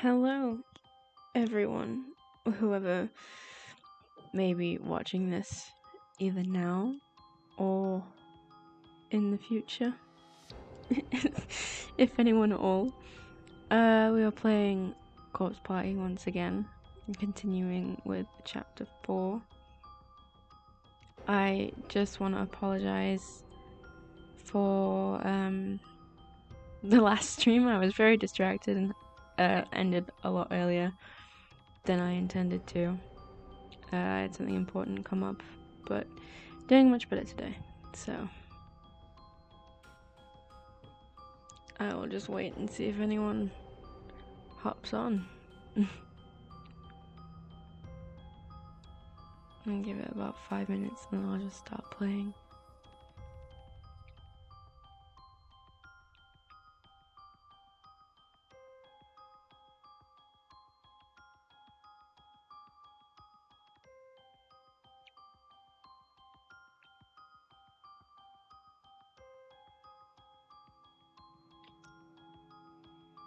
Hello, everyone, whoever may be watching this either now or in the future, if anyone at all. We are playing Corpse Party once again, and continuing with chapter 4. I just want to apologize for the last stream. I was very distracted and ended a lot earlier than I intended to. I had something important come up, but doing much better today, so I will just wait and see if anyone hops on. And give it about 5 minutes and then I'll just start playing.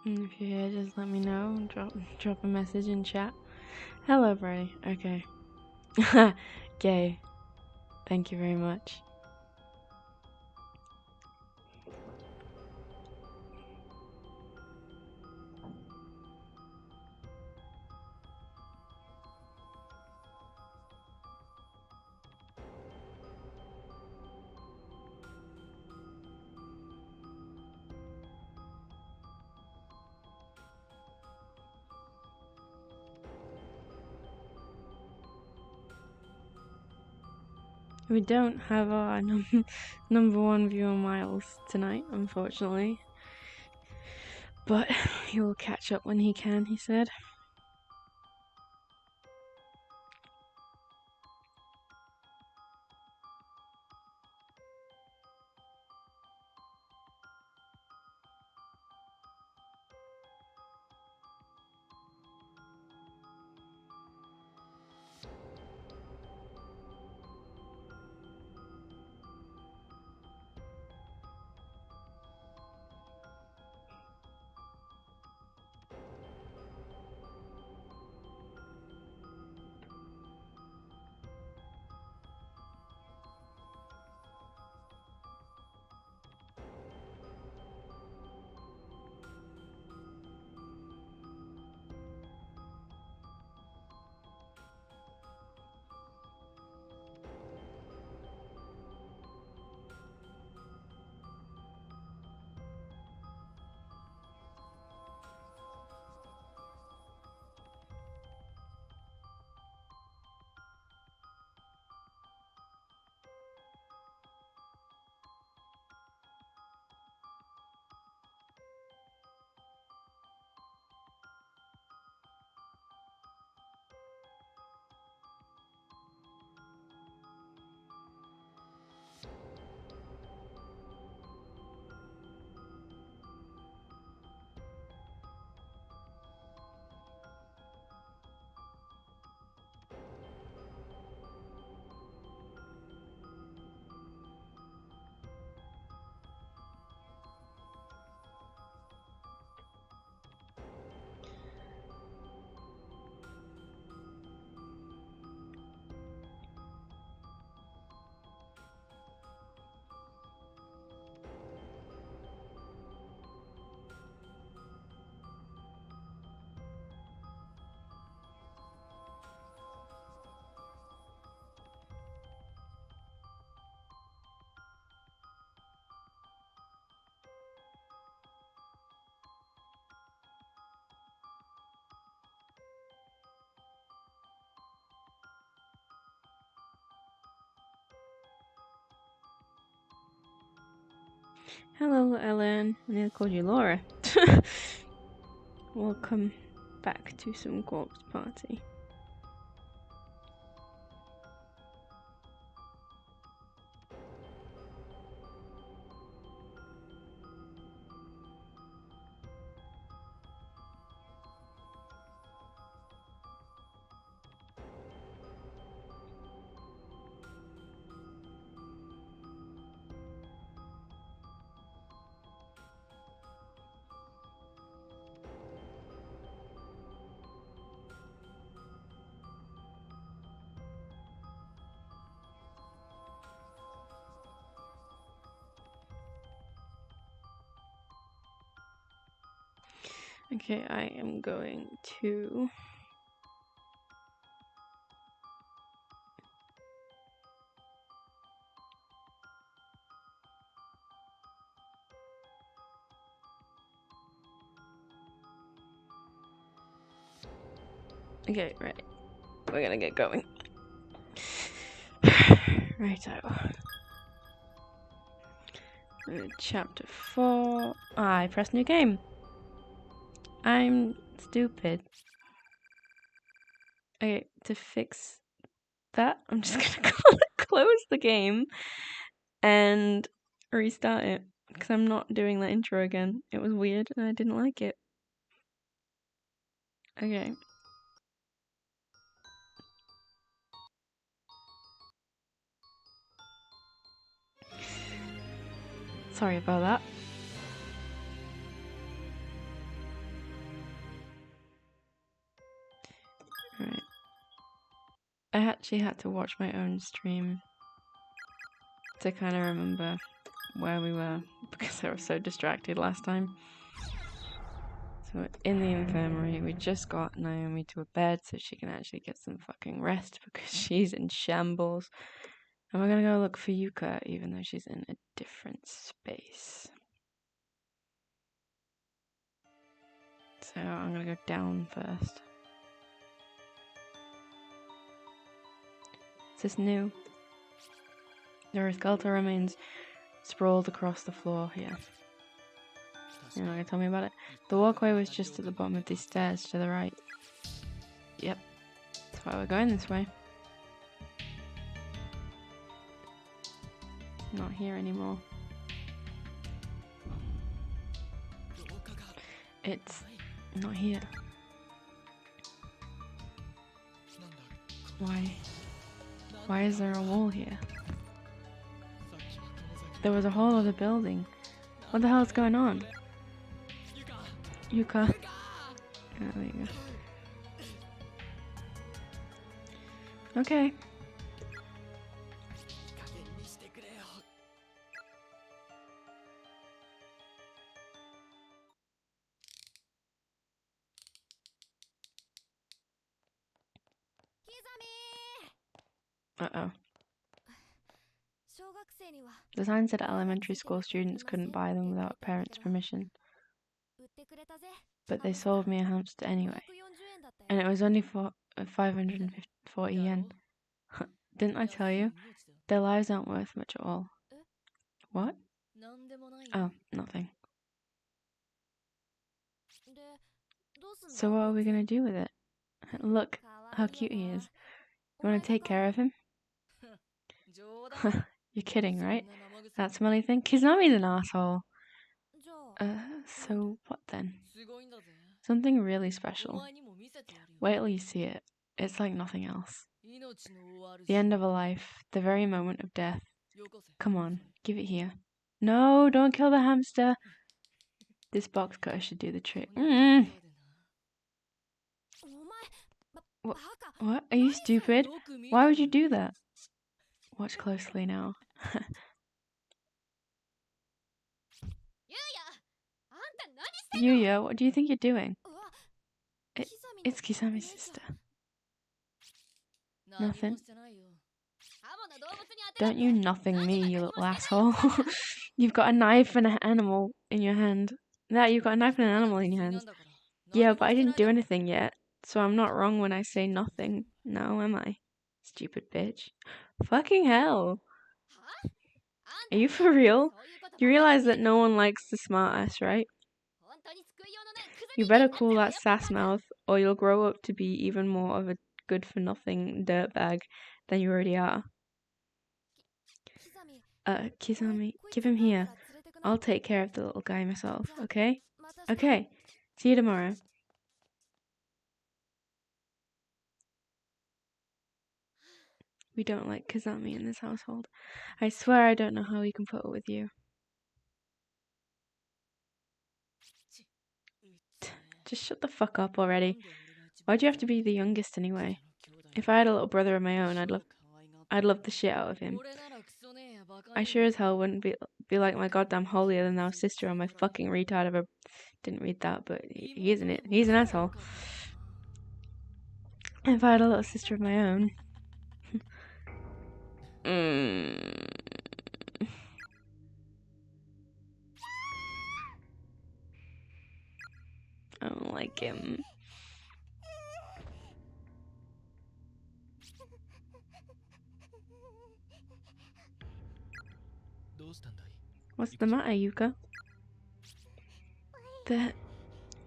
And if you're here, just let me know. Drop a message in chat. Hello, Brady. Okay. Gay. Thank you very much. We don't have our number one viewer Miles tonight, unfortunately. But he will catch up when he can, he said. Hello, Ellen. I nearly called you Laura. Welcome back to some Corpse Party. Okay, I am going to... Okay, right. We're gonna get going. Righto. Chapter 4. I press new game. I'm stupid. Okay, to fix that, I'm just gonna close the game and restart it. Because I'm not doing the intro again. It was weird and I didn't like it. Okay. Sorry about that. Right. I actually had to watch my own stream to kind of remember where we were because I was so distracted last time. So we're in the infirmary. We just got Naomi to a bed so she can actually get some fucking rest because she's in shambles. And we're gonna go look for Yuka even though she's in a different space. So I'm gonna go down first. Is this new? There are skeletal remains sprawled across the floor here. You're not gonna tell me about it? The walkway was just at the bottom of these stairs to the right. Yep. That's why we're going this way. Not here anymore. It's not here. Why? Why is there a wall here? There was a whole other building. What the hell is going on? Yuka. Oh, there you go. Okay. Uh-oh. The sign said elementary school students couldn't buy them without parents' permission. But they sold me a hamster anyway. And it was only for 540 yen. Didn't I tell you? Their lives aren't worth much at all. What? Oh, nothing. So what are we gonna do with it? Look how cute he is. You wanna take care of him? You're kidding, right? That smelly thing? Kizami's an asshole. So what then? Something really special. Wait till you see it. It's like nothing else. The end of a life, the very moment of death. Come on, give it here. No, don't kill the hamster. This box cutter should do the trick. What? Are you stupid? Why would you do that? Watch closely now. Yuya, what do you think you're doing? It's Kisami's sister. Nothing. Don't you nothing me, you little asshole. You've got a knife and an animal in your hand. You've got a knife and an animal in your hands. Yeah, but I didn't do anything yet. So I'm not wrong when I say nothing. No, am I? Stupid bitch. Fucking hell. Are you for real? You realize that no one likes the smart ass, right? You better cool that sass mouth, or you'll grow up to be even more of a good-for-nothing dirtbag than you already are. Kisami, give him here. I'll take care of the little guy myself, okay? Okay. See you tomorrow. We don't like Kazami in this household. I swear I don't know how we can put up with you. Just shut the fuck up already. Why'd you have to be the youngest anyway? If I had a little brother of my own, I'd love the shit out of him. I sure as hell wouldn't be like my goddamn holier than thou sister or my fucking retard of a didn't read that, but he's an asshole. If I had a little sister of my own. I don't like him. What's the matter, Yuka? They're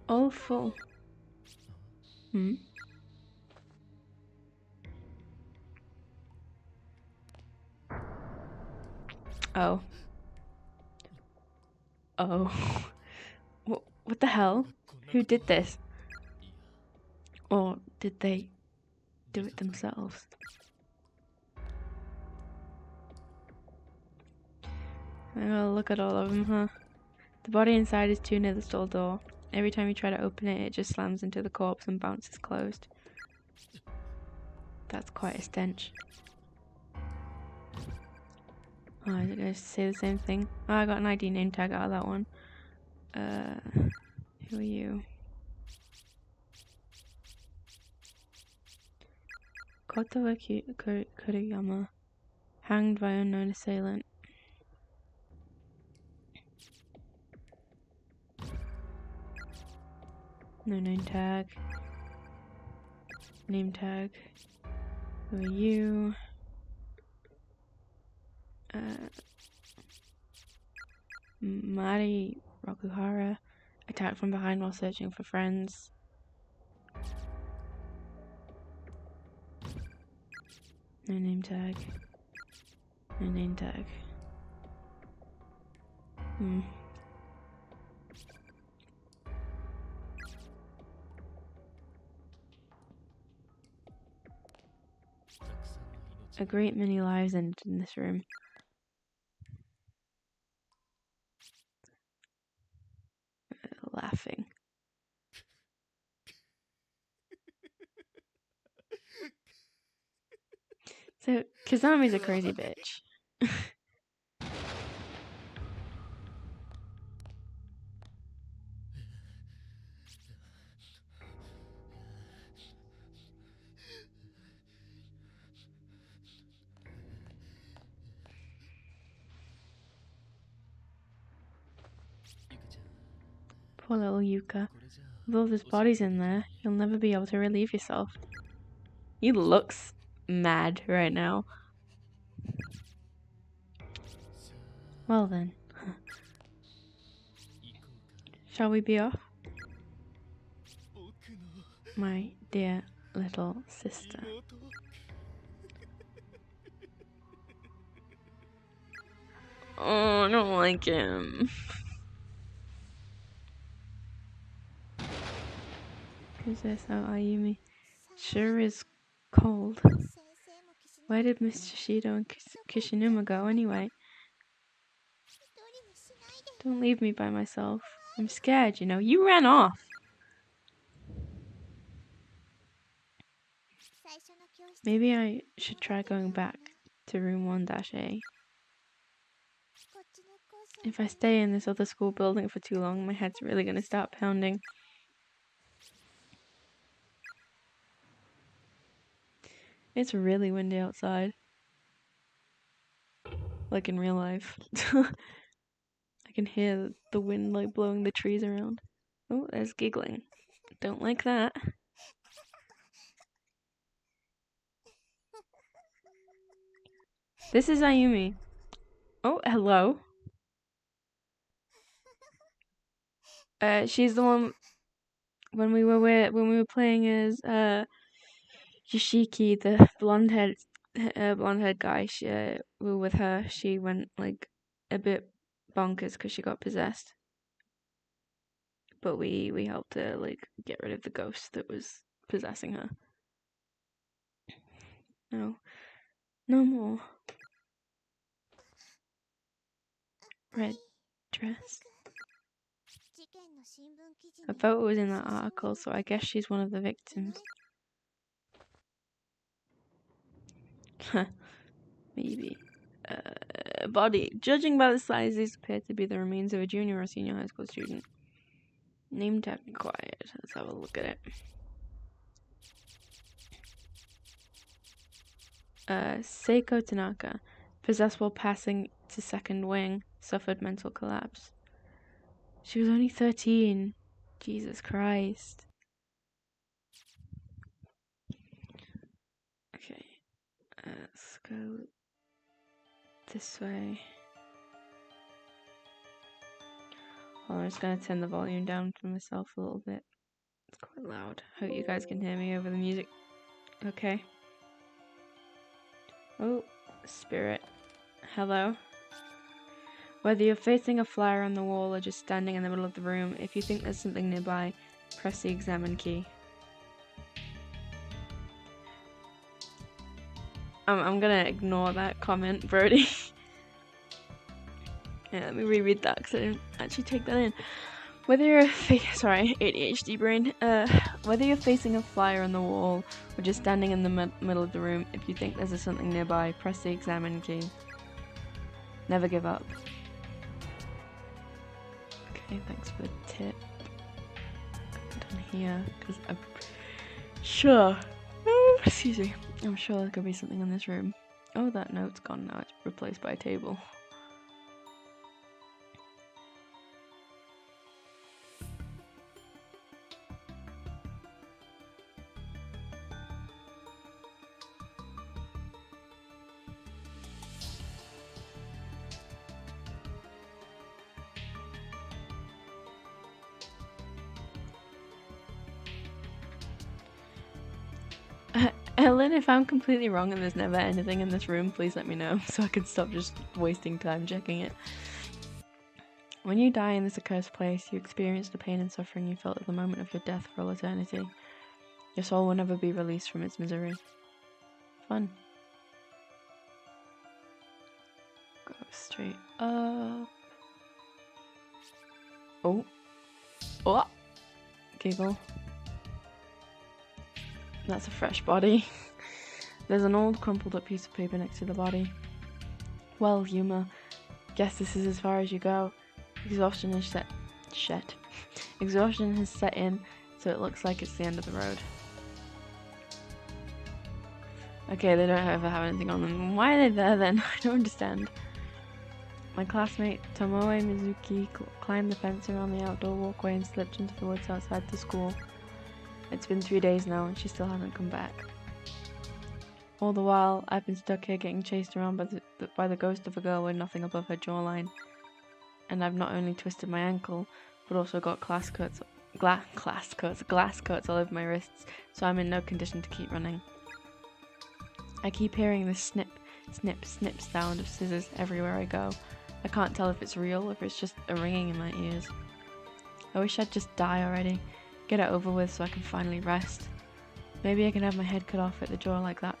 all full. Oh. What the hell? Who did this? Or did they do it themselves? I gotta look at all of them, huh? The body inside is too near the stall door. Every time you try to open it, it just slams into the corpse and bounces closed. That's quite a stench. Oh, I was gonna say the same thing. Oh, I got an ID name tag out of that one. Who are you? Kotawa Kuriyama. Hanged by unknown assailant. No name tag. Name tag. Who are you? Mari Rokuhara. Attacked from behind while searching for friends. No name tag. No name tag. A great many lives ended in this room. Laughing. So, Kazami's a crazy bitch. Poor little Yuka. With all those bodies in there, you'll never be able to relieve yourself. He looks mad right now. Well then. Shall we be off? My dear little sister. Oh, I don't like him. Who's this? Oh, Ayumi. Sure is cold. Where did Mr. Shido and Kishinuma go anyway? Don't leave me by myself. I'm scared, you know. You ran off. Maybe I should try going back to room 1-A. If I stay in this other school building for too long, my head's really gonna start pounding. It's really windy outside. Like in real life. I can hear the wind like blowing the trees around. Oh, there's giggling. Don't like that. This is Ayumi. Oh, hello. She's the one when we were playing as Yoshiki, the blonde haired guy. We were with her. She went like a bit bonkers because she got possessed. But we helped her like get rid of the ghost that was possessing her. No more. Red dress. Her photo was in that article, so I guess she's one of the victims. Maybe. Body. Judging by the size, these appear to be the remains of a junior or senior high school student. Name tag quiet. Let's have a look at it. Seiko Tanaka, possessed while passing to second wing, suffered mental collapse. She was only 13. Jesus Christ. Okay, let's go this way. I'm just gonna turn the volume down for myself a little bit. It's quite loud. Hope you guys can hear me over the music. Okay. Oh, spirit. Hello. Whether you're facing a flyer on the wall or just standing in the middle of the room, if you think there's something nearby, press the examine key. I'm gonna ignore that comment, Brody. Yeah, let me reread that because I didn't actually take that in. Whether you're sorry, ADHD brain. Whether you're facing a flyer on the wall or just standing in the middle of the room, if you think there's something nearby, press the examine key. Never give up. Okay, thanks for the tip. Down here, because I'm sure. Oh, excuse me. I'm sure there could be something in this room. Oh, that note's gone now. It's replaced by a table. Ellen, if I'm completely wrong and there's never anything in this room, please let me know so I can stop just wasting time checking it. When you die in this accursed place, you experience the pain and suffering you felt at the moment of your death for all eternity. Your soul will never be released from its misery. Fun. Go straight up. Oh. Oh! Giggle. That's a fresh body. There's an old crumpled up piece of paper next to the body. Well, Yuma, guess this is as far as you go. Exhaustion has Exhaustion has set in, so it looks like it's the end of the road. Okay, they don't ever have anything on them. Why are they there then? I don't understand. My classmate Tomoe Mizuki climbed the fence around the outdoor walkway and slipped into the woods outside the school. It's been 3 days now and she still hasn't come back. All the while, I've been stuck here getting chased around by the ghost of a girl with nothing above her jawline. And I've not only twisted my ankle, but also got glass cuts all over my wrists, so I'm in no condition to keep running. I keep hearing this snip, snip, snip sound of scissors everywhere I go. I can't tell if it's real or if it's just a ringing in my ears. I wish I'd just die already, get it over with so I can finally rest. Maybe I can have my head cut off at the jaw like that.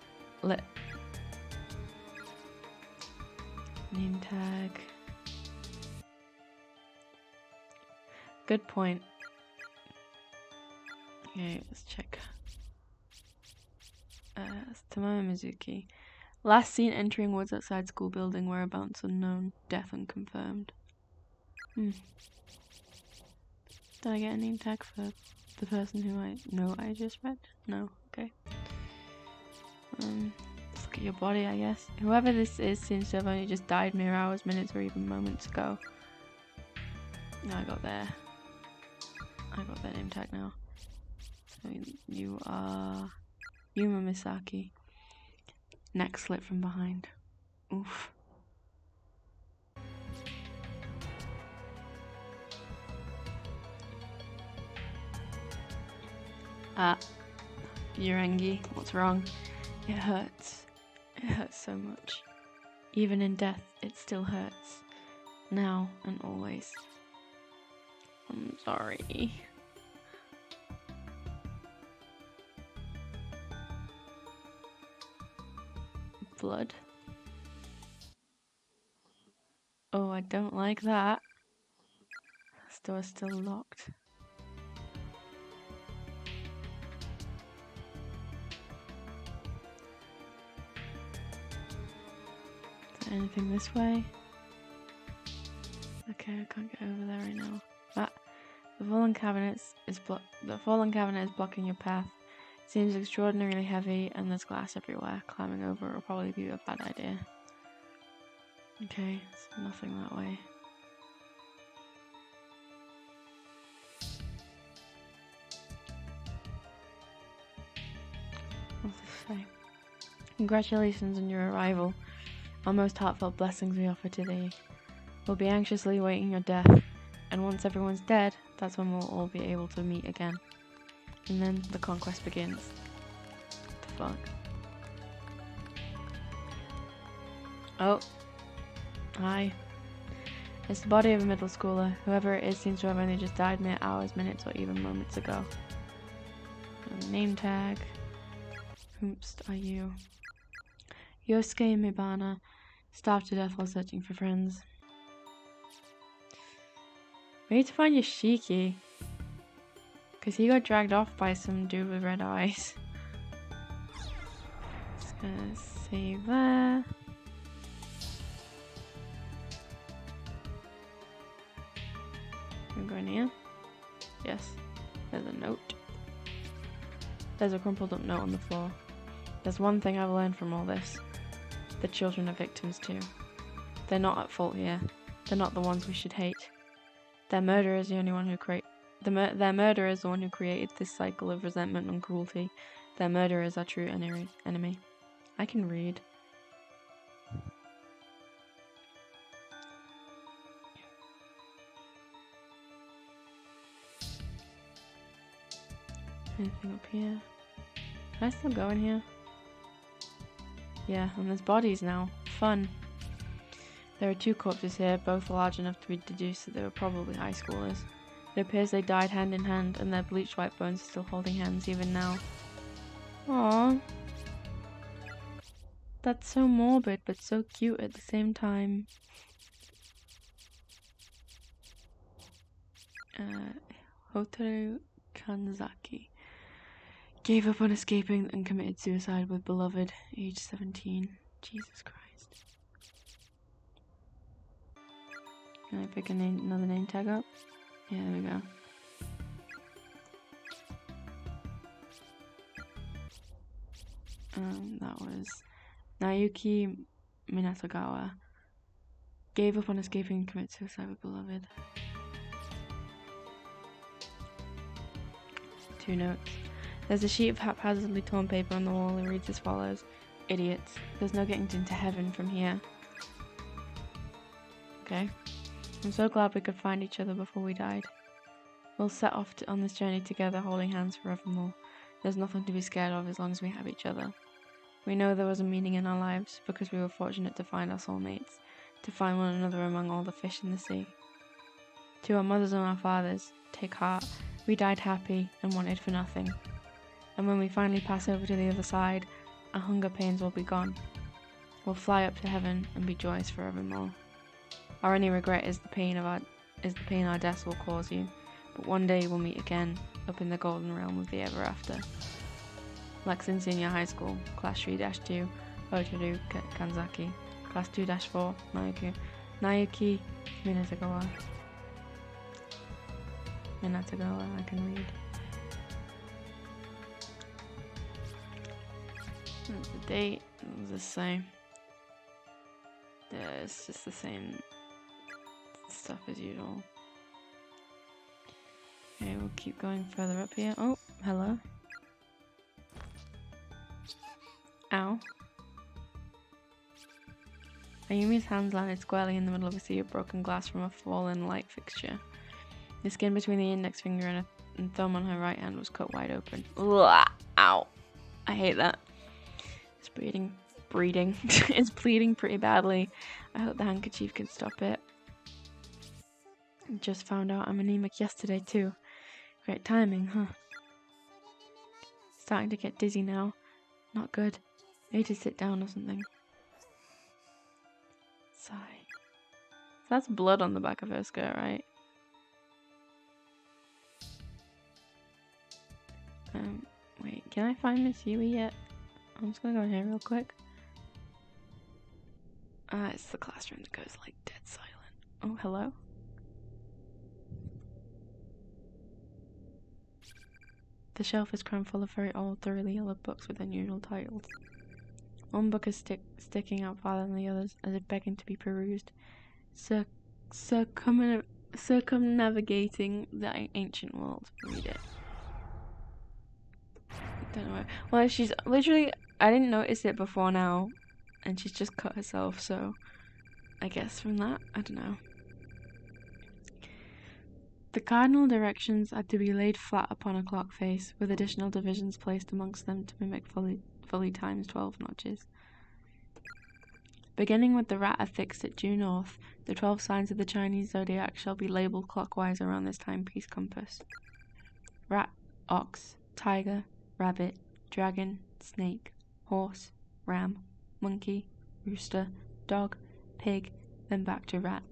Name tag. Good point. Okay, let's check. It's Tomoe Mizuki. Last seen entering woods outside school building, whereabouts unknown, death unconfirmed. Did I get a name tag for the person who I just read? No, okay. Let's look at your body, I guess. Whoever this is seems to have only just died mere hours, minutes, or even moments ago. No, I got their name tag now. So you are Yuma Misaki. Neck slit from behind. Oof. Yurengi, what's wrong? It hurts. It hurts so much. Even in death, it still hurts. Now and always. I'm sorry. Blood. Oh, I don't like that. This door's still locked. Is there anything this way? Okay, I can't get over there right now. The fallen cabinet is blocking your path. It seems extraordinarily heavy, and there's glass everywhere. Climbing over will probably be a bad idea. Okay, so nothing that way. What's this say? Congratulations on your arrival. Our most heartfelt blessings we offer to thee. We'll be anxiously awaiting your death, and once everyone's dead, that's when we'll all be able to meet again. And then the conquest begins. What the fuck? Oh. Hi. It's the body of a middle schooler. Whoever it is seems to have only just died mere hours, minutes, or even moments ago. Name tag. Whomst are you? Yosuke Mibana, starved to death while searching for friends. We need to find Yoshiki, because he got dragged off by some dude with red eyes. Just gonna save that. I'm going here. Yes. There's a note. There's a crumpled up note on the floor. There's one thing I've learned from all this. The children are victims too. They're not at fault here. They're not the ones we should hate. Their murderer is the only one who their murderer is the one who created this cycle of resentment and cruelty. Their murderer is our true enemy. I can read. Anything up here? Can I still go in here? Yeah, and there's bodies now. Fun. There are 2 corpses here, both large enough to be deduced that they were probably high schoolers. It appears they died hand in hand, and their bleached white bones are still holding hands even now. Aww. That's so morbid, but so cute at the same time. Hotaru Kanzaki. Gave up on escaping and committed suicide with beloved, age 17. Jesus Christ. Can I pick another name tag up? Yeah, there we go. That was Naoki Minatagawa. Gave up on escaping and committed suicide with beloved. 2 notes. There's a sheet of haphazardly torn paper on the wall and reads as follows. Idiots. There's no getting into heaven from here. Okay. I'm so glad we could find each other before we died. We'll set off on this journey together, holding hands forevermore. There's nothing to be scared of as long as we have each other. We know there was a meaning in our lives because we were fortunate to find our soulmates, to find one another among all the fish in the sea. To our mothers and our fathers, take heart. We died happy and wanted for nothing. And when we finally pass over to the other side, our hunger pains will be gone. We'll fly up to heaven and be joyous forevermore. Our only regret is the pain our deaths will cause you, but one day we'll meet again, up in the golden realm of the ever after. Lexington Senior High School, Class 3-2, Hotaru Kanzaki, Class 2-4, Naoki Minatagawa. I can read. What's the date? What does this say? Yeah, it's just the same stuff as usual. Okay, we'll keep going further up here. Oh, hello. Ow. Ayumi's hands landed squarely in the middle of a sea of broken glass from a fallen light fixture. The skin between the index finger and thumb on her right hand was cut wide open. Ugh, ow. I hate that. It's bleeding. It's bleeding pretty badly. I hope the handkerchief can stop it. Just found out I'm anemic yesterday too. Great timing, huh? Starting to get dizzy now. Not good. Need to sit down or something. Sigh. So that's blood on the back of her skirt, right? Wait, can I find Miss Yui yet? I'm just gonna go in here real quick. It's the classroom that goes like dead silent. Oh, hello? The shelf is crammed full of very old, thoroughly yellowed books with unusual titles. One book is sticking out farther than the others, as if begging to be perused. Circumnavigating the ancient world. Read it. I don't know. Well, she's literally. I didn't notice it before now, and she's just cut herself. So, I guess from that, I don't know. The cardinal directions are to be laid flat upon a clock face, with additional divisions placed amongst them to mimic fully times 12 notches. Beginning with the rat affixed at due north, the 12 signs of the Chinese zodiac shall be labelled clockwise around this timepiece compass. Rat, ox, tiger, rabbit, dragon, snake, horse, ram, monkey, rooster, dog, pig, then back to rat.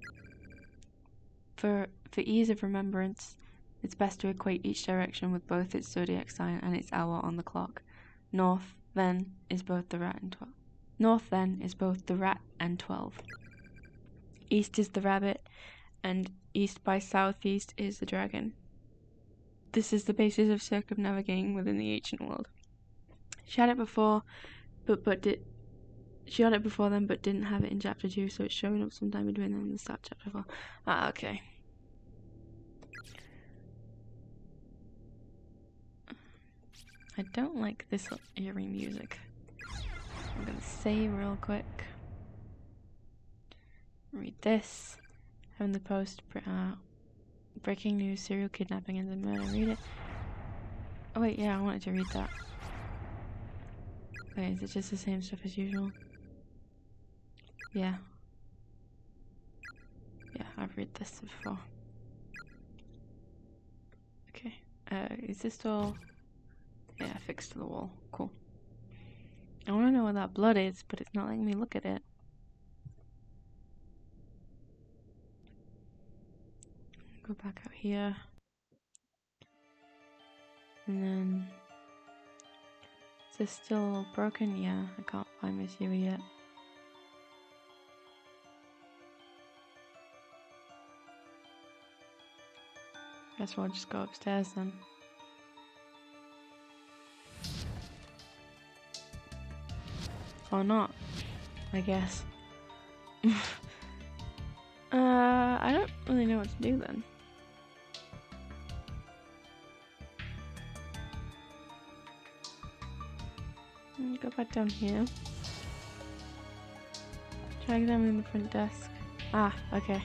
For ease of remembrance, it's best to equate each direction with both its zodiac sign and its hour on the clock. North, then, is both the rat and 12. North, then, is both the rat and 12. East is the rabbit, and east by southeast is the dragon. This is the basis of circumnavigating within the ancient world. She had it before, she had it before then, but didn't have it in chapter 2, so it's showing up sometime between them and the start of chapter 4. Ah, okay. I don't like this eerie music. I'm gonna save real quick. Read this. Having the post breaking news: serial kidnapping and the murder. Read it. Oh wait, yeah, I wanted to read that. Wait, is it just the same stuff as usual? Yeah. Yeah, I've read this before. Okay. Is this all? Yeah, fixed to the wall. Cool. I want to know what that blood is, but it's not letting me look at it. Go back out here. And then... Is this still broken? Yeah, I can't find Miss Yui yet. Guess we'll just go upstairs then. Or not, I guess. I don't really know what to do then. Go back down here. Try examining the front desk. Ah, okay.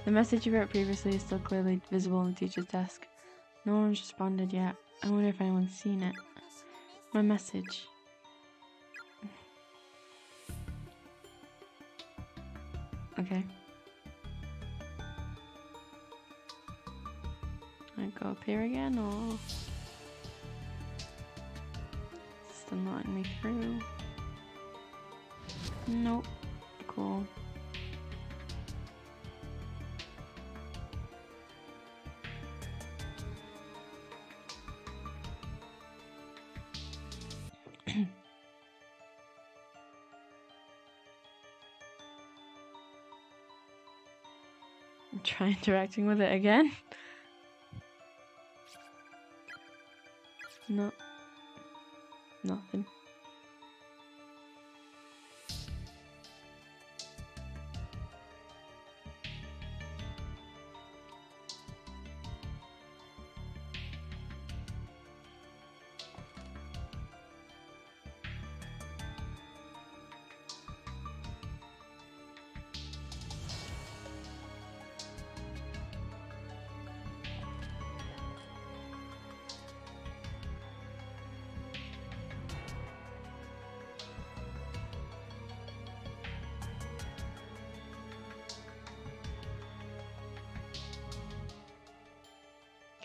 The message you wrote previously is still clearly visible on the teacher's desk. No one's responded yet. I wonder if anyone's seen it. My message. Okay. I go up here again, or still not letting me through? Nope. Cool. Try interacting with it again. No. Nothing.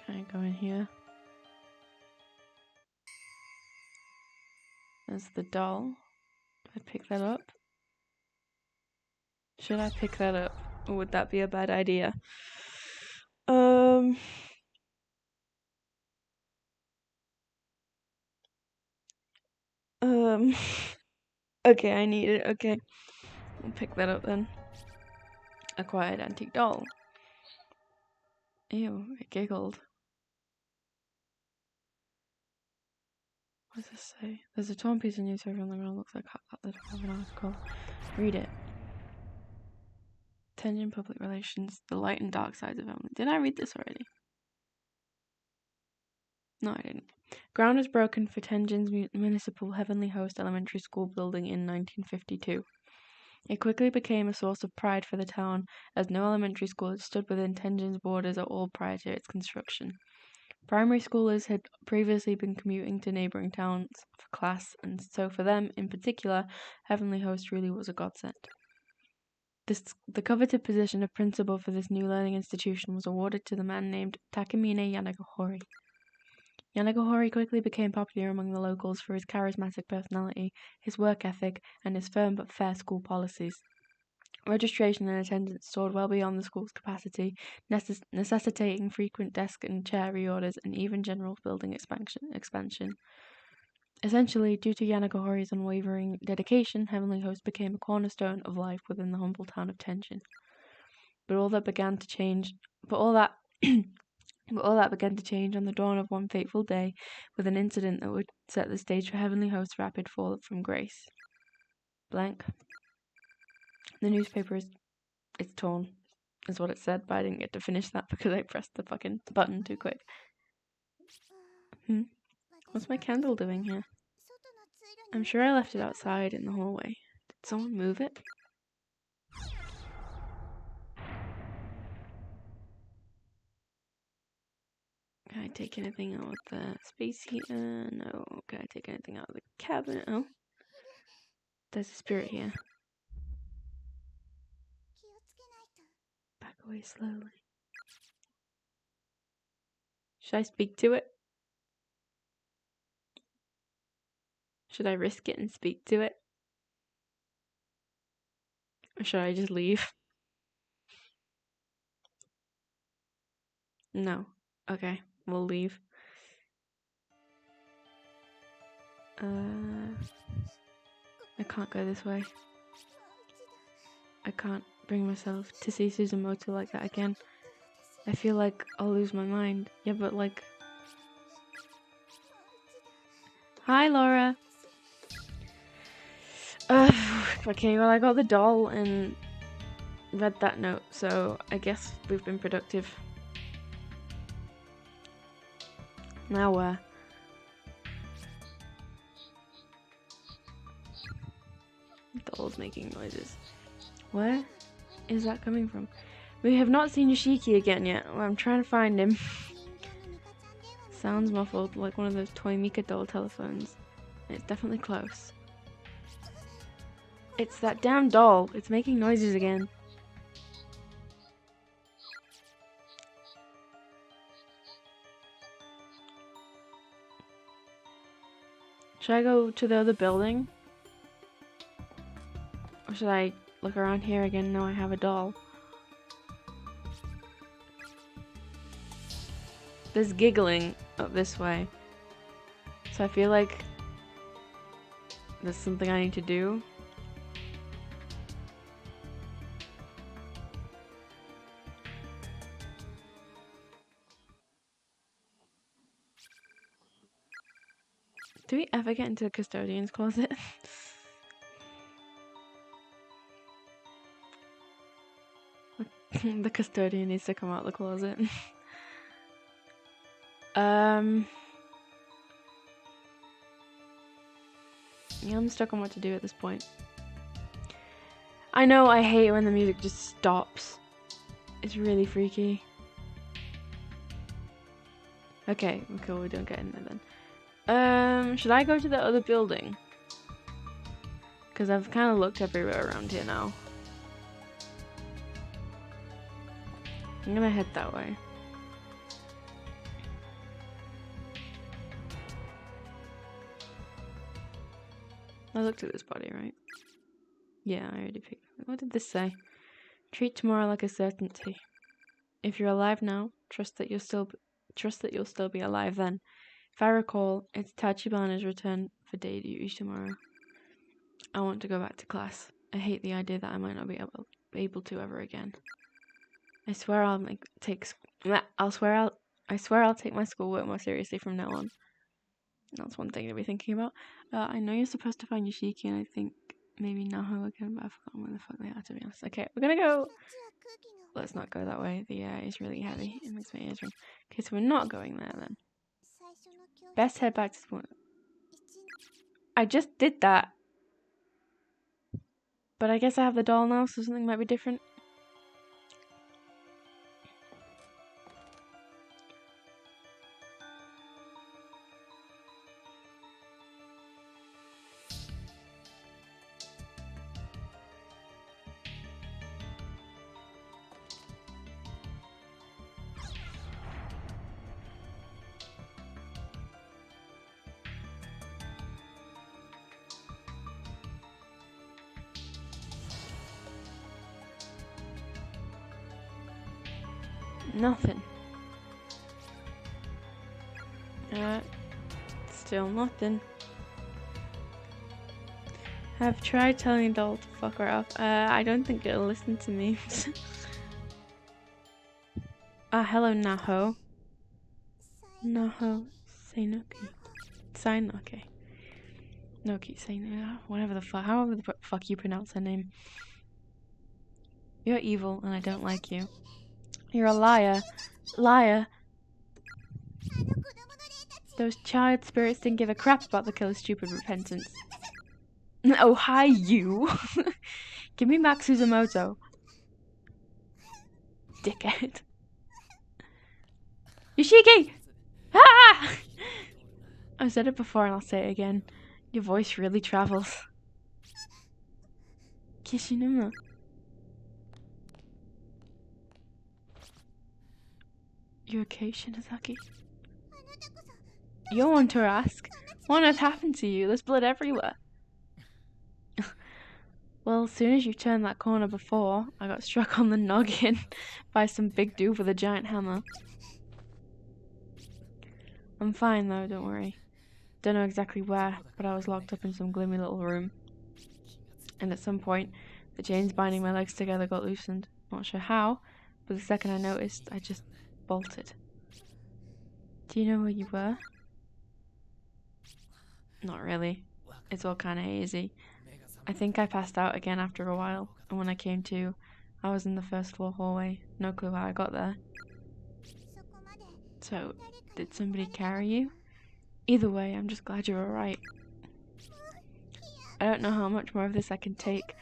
Can I go in here? There's the doll. Do I pick that up? Should I pick that up? Or would that be a bad idea? Okay, I need it. Okay. We'll pick that up then. Acquired antique doll. Ew, it giggled. What does this say? There's a torn piece of newspaper on the ground. Looks like the top of an article. Read it. Tension Public Relations. The light and dark sides of Emily. Did I read this already? No, I didn't. Ground was broken for Tenjin's municipal Heavenly Host Elementary School building in 1952. It quickly became a source of pride for the town, as no elementary school had stood within Tenjin's borders at all prior to its construction. Primary schoolers had previously been commuting to neighboring towns for class, and so for them, in particular, Heavenly Host really was a godsend. The coveted position of principal for this new learning institution was awarded to the man named Takemine Yanagihori. Yanagihori quickly became popular among the locals for his charismatic personality, his work ethic, and his firm but fair school policies. Registration and attendance soared well beyond the school's capacity, necessitating frequent desk and chair reorders and even general building expansion. Essentially, due to Yanagihori's unwavering dedication, Heavenly Host became a cornerstone of life within the humble town of Tenjin. But all that began to change on the dawn of one fateful day with an incident that would set the stage for Heavenly Host's rapid fall from grace. Blank. The newspaper it's torn, is what it said, but I didn't get to finish that because I pressed the fucking button too quick. What's my candle doing here? I'm sure I left it outside in the hallway. Did someone move it? Can I take anything out of the space heater? No. Can I take anything out of the cabinet? Oh. There's a spirit here. Back away slowly. Should I speak to it? Should I risk it and speak to it? Or should I just leave? No. Okay, we'll leave. I can't go this way. I can't bring myself to see Suzumoto like that again. I feel like I'll lose my mind. Yeah, but like... Hi, Laura! Okay, well I got the doll and read that note, so I guess we've been productive. Now where? The doll's making noises. Where is that coming from? We have not seen Yoshiki again yet. Well, I'm trying to find him. Sounds muffled, like one of those toy Mika doll telephones. It's definitely close. It's that damn doll. It's making noises again. Should I go to the other building? Or should I look around here again? No, I have a doll. There's giggling up this way. So I feel like there's something I need to do. Do we ever get into the custodian's closet? The custodian needs to come out of the closet. Yeah, I'm stuck on what to do at this point. I know I hate when the music just stops. It's really freaky. Okay, cool, we don't get in there then. Should I go to the other building? Because I've kind of looked everywhere around here now. I'm gonna head that way. I looked at this body, right? Yeah, I already picked it. What did this say? Treat tomorrow like a certainty. If you're alive now, trust that you'll still be alive then. If I recall, it's Tachibana's return for day duty tomorrow. I want to go back to class. I hate the idea that I might not be able to ever again. I swear I'll take my schoolwork more seriously from now on. That's one thing to be thinking about. I know you're supposed to find Yoshiki, and I think maybe Naho again, but I've forgotten where the fuck they are, to be honest. Okay, we're gonna go. Let's not go that way. The air is really heavy. It makes my ears ring. Okay, so we're not going there then. Best head back to school. I just did that. But I guess I have the doll now, so something might be different. Nothing. Still nothing. I've tried telling doll to fuck her off. I don't think it'll listen to me. Hello, Naho. Naho Sainoki. Sainoki. Noki Sainoki. Whatever the fuck. However the fuck you pronounce her name. You're evil and I don't like you. You're a liar. Liar. Those child spirits didn't give a crap about the killer's stupid repentance. Oh, hi, you. Give me back Suzumoto. Dickhead. Yoshiki! Ah! I've said it before and I'll say it again. Your voice really travels. Kishinuma. You okay, Shinozaki? You're one to ask. What on earth happened to you? There's blood everywhere. Well, as soon as you turned that corner before, I got struck on the noggin by some big dude with a giant hammer. I'm fine though, don't worry. Don't know exactly where, but I was locked up in some gloomy little room. And at some point, the chains binding my legs together got loosened. Not sure how, but the second I noticed, I just bolted. Do you know where you were? Not really. It's all kind of hazy. I think I passed out again after a while, and when I came to, I was in the first floor hallway. No clue how I got there. So, did somebody carry you? Either way, I'm just glad you're alright. I don't know how much more of this I can take.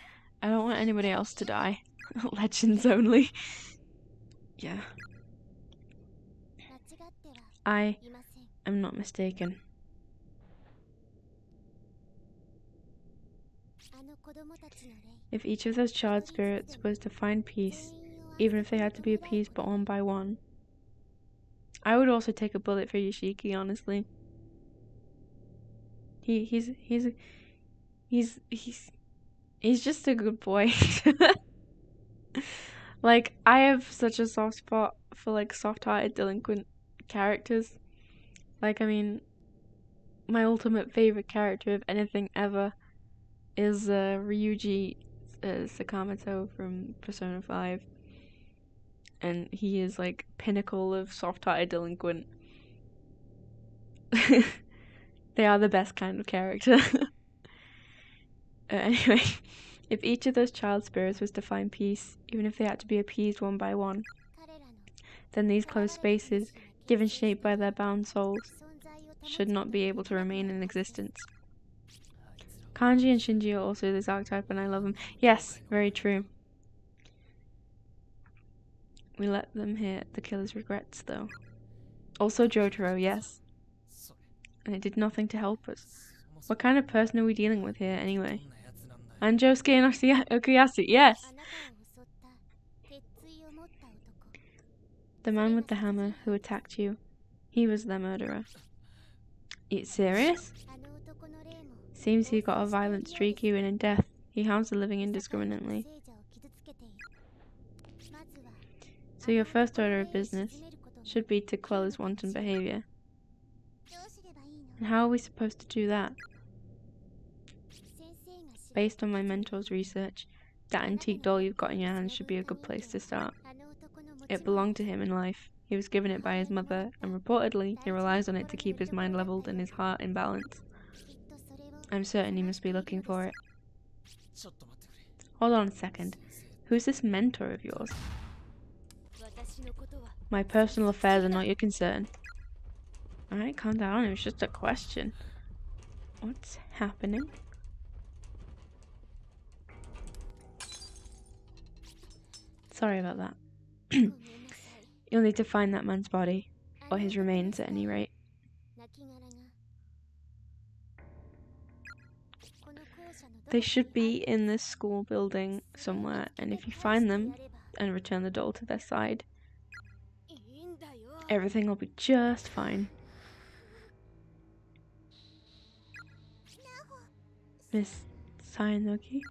I don't want anybody else to die. Legends only. Yeah. I am not mistaken. If each of those child spirits was to find peace, even if they had to be appeased but one by one, I would also take a bullet for Yoshiki, honestly. He's just a good boy. Like, I have such a soft spot for like soft-hearted delinquent characters. Like, I mean, my ultimate favorite character of anything ever is Ryuji Sakamoto from Persona 5. And he is like pinnacle of soft-hearted delinquent. They are the best kind of character. Anyway, if each of those child spirits was to find peace, even if they had to be appeased one by one, then these closed spaces, given shape by their bound souls, should not be able to remain in existence. Kanji and Shinji are also this archetype and I love them. Yes, very true. We let them hear the killer's regrets, though. Also Jotaro, yes. And it did nothing to help us. What kind of person are we dealing with here, anyway? Anjosuke and Okuyasu, yes! The man with the hammer who attacked you, he was their murderer. It's serious? Seems he got a violent streak even in death. He harms the living indiscriminately. So your first order of business should be to quell his wanton behavior. And how are we supposed to do that? Based on my mentor's research, that antique doll you've got in your hands should be a good place to start. It belonged to him in life. He was given it by his mother, and reportedly, he relies on it to keep his mind leveled and his heart in balance. I'm certain he must be looking for it. Hold on a second. Who's this mentor of yours? My personal affairs are not your concern. Alright, calm down. It was just a question. What's happening? Sorry about that. You'll need to find that man's body, or his remains at any rate. They should be in this school building somewhere, and if you find them and return the doll to their side, everything will be just fine. Miss Sayanoki?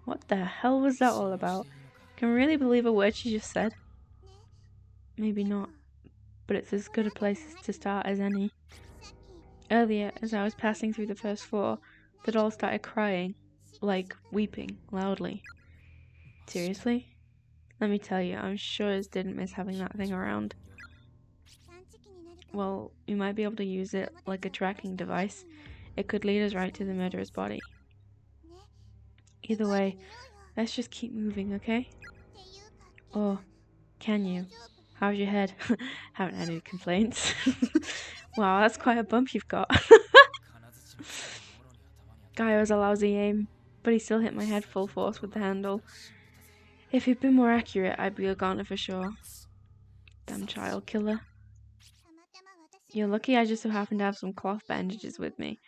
What the hell was that all about? Can we really believe a word she just said? Maybe not, but it's as good a place to start as any. Earlier, as I was passing through the first floor, the doll started crying, like weeping loudly. Seriously? Let me tell you, I'm sure as didn't miss having that thing around. Well, you might be able to use it like a tracking device. It could lead us right to the murderer's body. Either way, let's just keep moving, okay? Or can you? How's your head? Haven't had any complaints. Wow, that's quite a bump you've got. Guy was a lousy aim, but he still hit my head full force with the handle. If he'd been more accurate, I'd be a goner for sure. Damn child killer. You're lucky I just so happen to have some cloth bandages with me.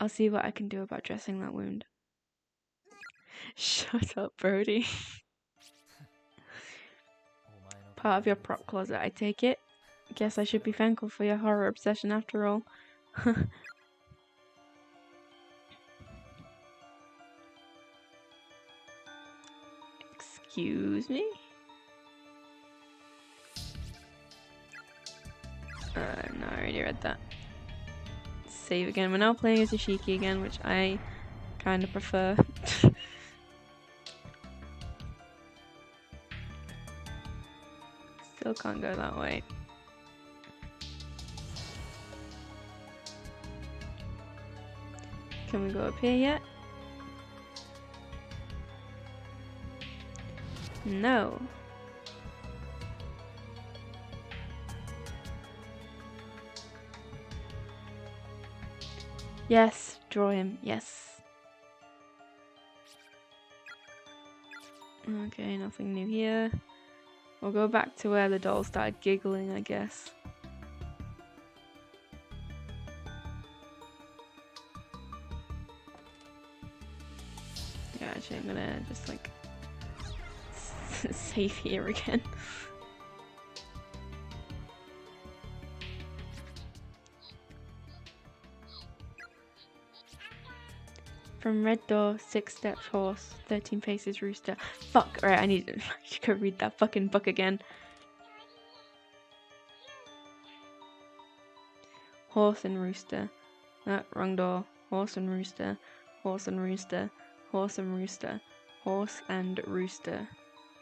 I'll see what I can do about dressing that wound. Shut up, Brody. Part of your prop closet, I take it? Guess I should be thankful for your horror obsession after all. Excuse me? No, I already read that. Save again. We're now playing as Yoshiki again, which I kind of prefer. Still can't go that way. Can we go up here yet? No. Yes, draw him, yes. Okay, nothing new here. We'll go back to where the doll started giggling, I guess. Yeah, actually I'm gonna just like save here again. From red door, 6 steps horse, 13 paces rooster. Fuck, alright, I need to go read that fucking book again. Horse and rooster. Wrong door. Horse and rooster. Horse and rooster. Horse and rooster. Horse and rooster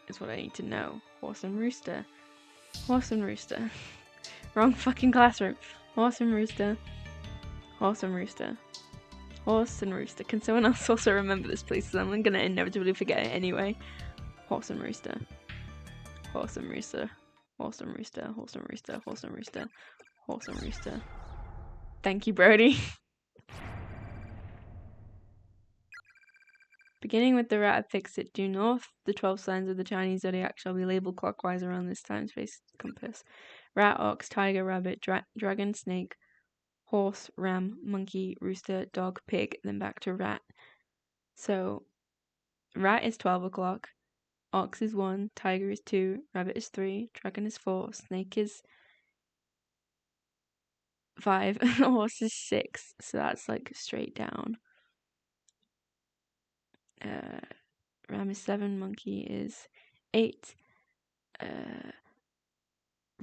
is what I need to know. Horse and rooster. Horse and rooster. Wrong fucking classroom. Horse and rooster. Horse and rooster. Horse and rooster. Can someone else also remember this, please? Because I'm gonna inevitably forget it anyway. Horse and rooster. Horse and rooster. Horse and rooster. Horse and rooster. Horse and rooster. Horse and rooster. Thank you, Brody. Beginning with the rat of THICC due north, the 12 signs of the Chinese zodiac shall be labeled clockwise around this time-space compass. Rat, ox, tiger, rabbit, dragon, snake, horse, ram, monkey, rooster, dog, pig, then back to rat. So, rat is 12 o'clock, ox is 1, tiger is 2, rabbit is 3, dragon is 4, snake is 5, horse is 6, so that's like straight down. Ram is 7, monkey is 8,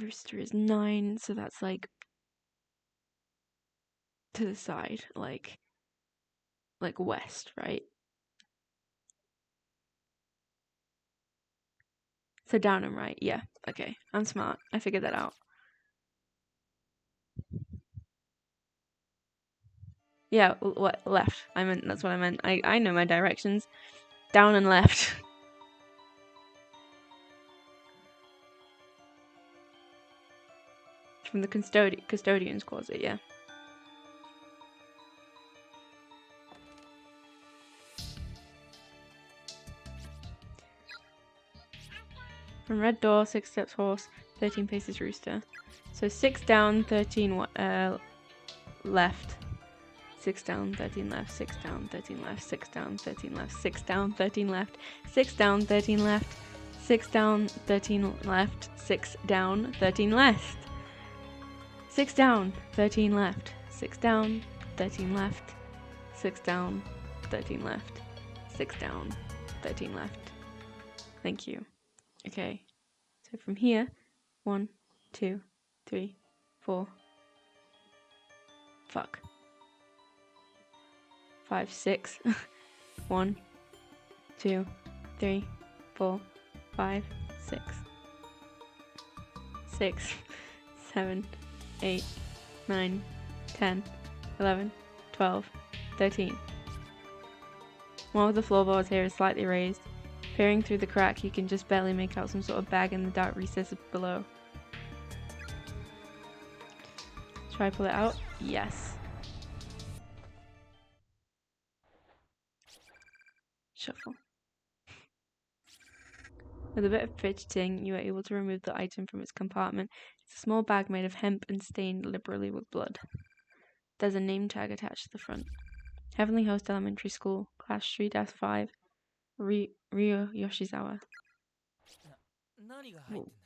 rooster is 9, so that's like to the side, like west, right? So down and right, yeah. Okay, I'm smart. I figured that out. Yeah, what left? That's what I meant. I know my directions. Down and left. From the custodian's closet, yeah. From red door, 6 steps horse, 13 paces rooster. So 6 down, 13 left. 6 down, 13 left, 6 down, 13 left, 6 down, 13 left, 6 down, 13 left, 6 down, 13 left, 6 down, 13 left, 6 down, 13 left. 6 down, 13 left, 6 down, 13 left, 6 down, 13 left, 6 down, 13 left. Thank you. Okay, so from here, 1, 2, 3, 4. Fuck. 5, 6. 1, 2, 3, 4, 5, 6. 6, 7, 8, 9, 10, 11, 12, 13. One of the floorboards here is slightly raised. Peering through the crack, you can just barely make out some sort of bag in the dark recess below. Try pull it out? Yes. Shuffle. With a bit of fidgeting, you are able to remove the item from its compartment. It's a small bag made of hemp and stained liberally with blood. There's a name tag attached to the front. Heavenly Host Elementary School, Class 3-5, Ryo Yoshizawa.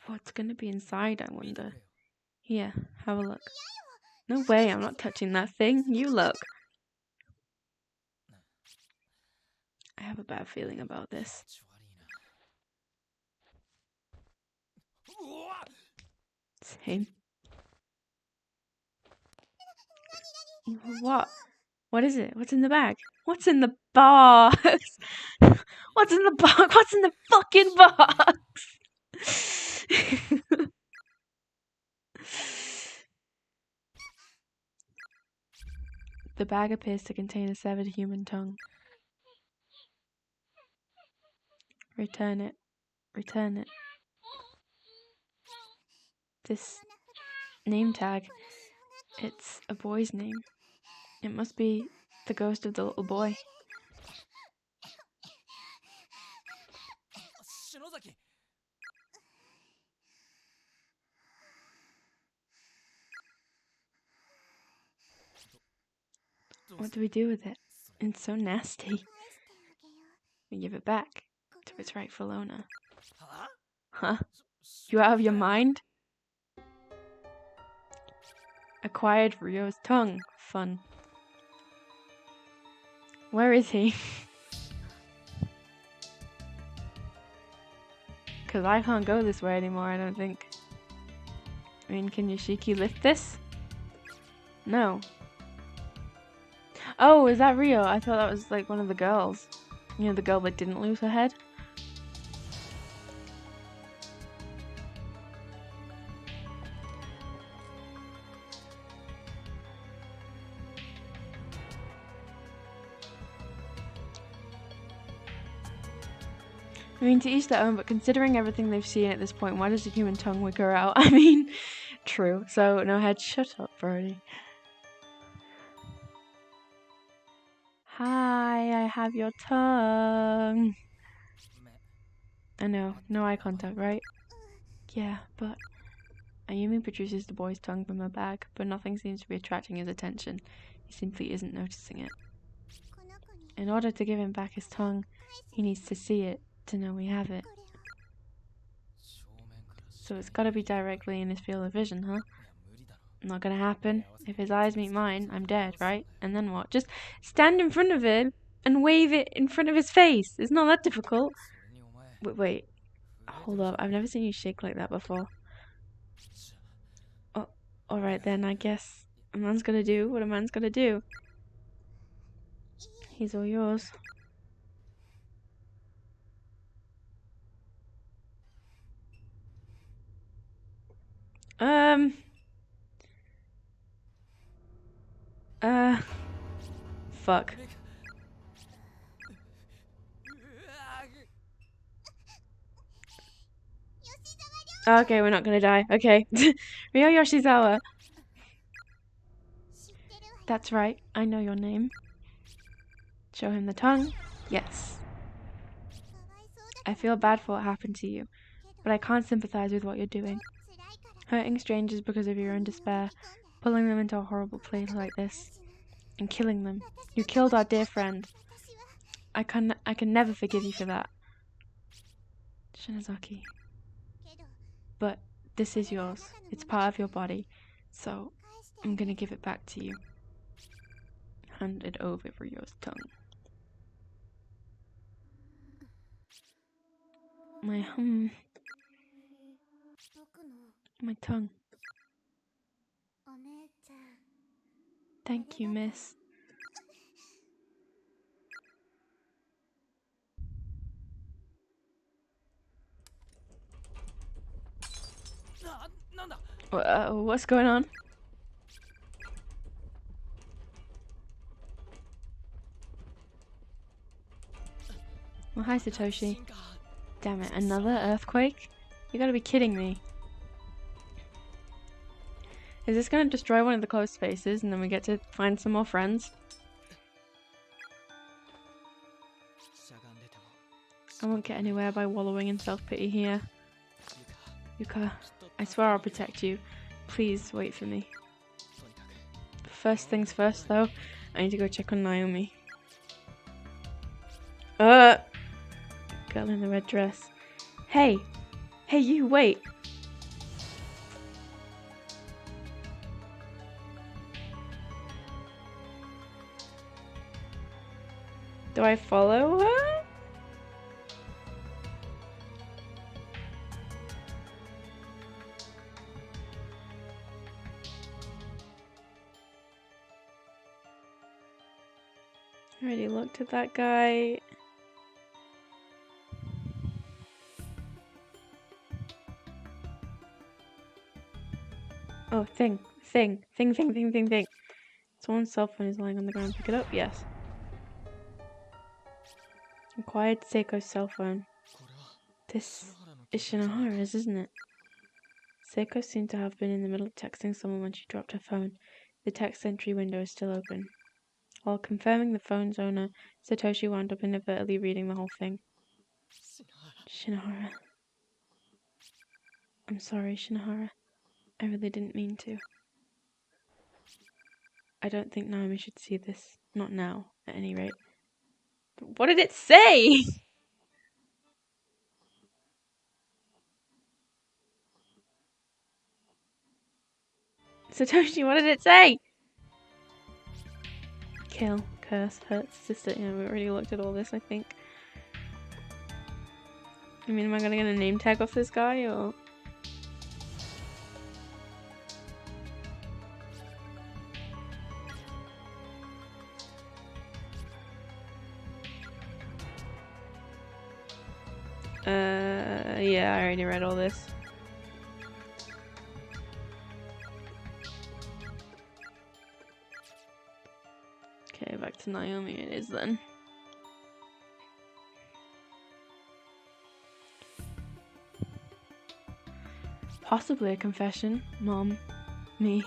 What's gonna be inside, I wonder? Here, have a look. No way, I'm not touching that thing. You look. I have a bad feeling about this. Same. What? What is it? What's in the bag? What's in the box? What's in the box? What's in the fucking box? The bag appears to contain a severed human tongue. Return it. Return it. This name tag, it's a boy's name. It must be the ghost of the little boy. What do we do with it? It's so nasty. We give it back to its rightful owner. Huh? You out of your mind? Acquired Ryo's tongue. Fun. Where is he? Because I can't go this way anymore, I don't think. I mean, can Yoshiki lift this? No. Oh, is that Ryo? I thought that was like one of the girls. You know, the girl that didn't lose her head? I mean, to each their own, but considering everything they've seen at this point, why does the human tongue wiggle out? I mean, true. So, no head, shut up, Brody. Hi, I have your tongue. I know, no eye contact, right? Yeah, but Ayumi produces the boy's tongue from her bag, but nothing seems to be attracting his attention. He simply isn't noticing it. In order to give him back his tongue, he needs to see it to know we have it. So it's gotta be directly in his field of vision, huh? Not gonna happen. If his eyes meet mine, I'm dead, right? And then what? Just stand in front of him and wave it in front of his face. It's not that difficult. Wait. Hold up. I've never seen you shake like that before. Oh, alright then, I guess a man's gotta do what a man's gotta do. He's all yours. Fuck. Okay, we're not gonna die. Okay. Ryo Yoshizawa. That's right, I know your name. Show him the tongue. Yes. I feel bad for what happened to you, but I can't sympathize with what you're doing. Hurting strangers because of your own despair, pulling them into a horrible place like this, and killing them. You killed our dear friend. I can never forgive you for that. Shinozaki. But this is yours. It's part of your body. So I'm gonna give it back to you. Hand it over for your tongue. My tongue. Thank you, miss. What's going on? Well, hi, Satoshi. Damn it, another earthquake? You gotta be kidding me. Is this gonna destroy one of the closed spaces and then we get to find some more friends? I won't get anywhere by wallowing in self-pity here. Yuka, I swear I'll protect you. Please wait for me. First things first, though, I need to go check on Naomi. Girl in the red dress. Hey! Hey, you, wait! Do I follow her? I already looked at that guy. Oh, thing. Someone's cell phone is lying on the ground. Pick it up? Yes. Acquired Seiko's cell phone. This is Shinohara's, isn't it? Seiko seemed to have been in the middle of texting someone when she dropped her phone. The text entry window is still open. While confirming the phone's owner, Satoshi wound up inadvertently reading the whole thing. Shinohara. I'm sorry, Shinohara. I really didn't mean to. I don't think Naomi should see this. Not now, at any rate. But what did it say? Satoshi, what did it say? Kill, curse, hurt, sister. Yeah, we already looked at all this, I think. I mean, am I gonna get a name tag off this guy, or...? Yeah, I already read all this. Okay, back to Naomi it is then. Possibly a confession. Mom. Me.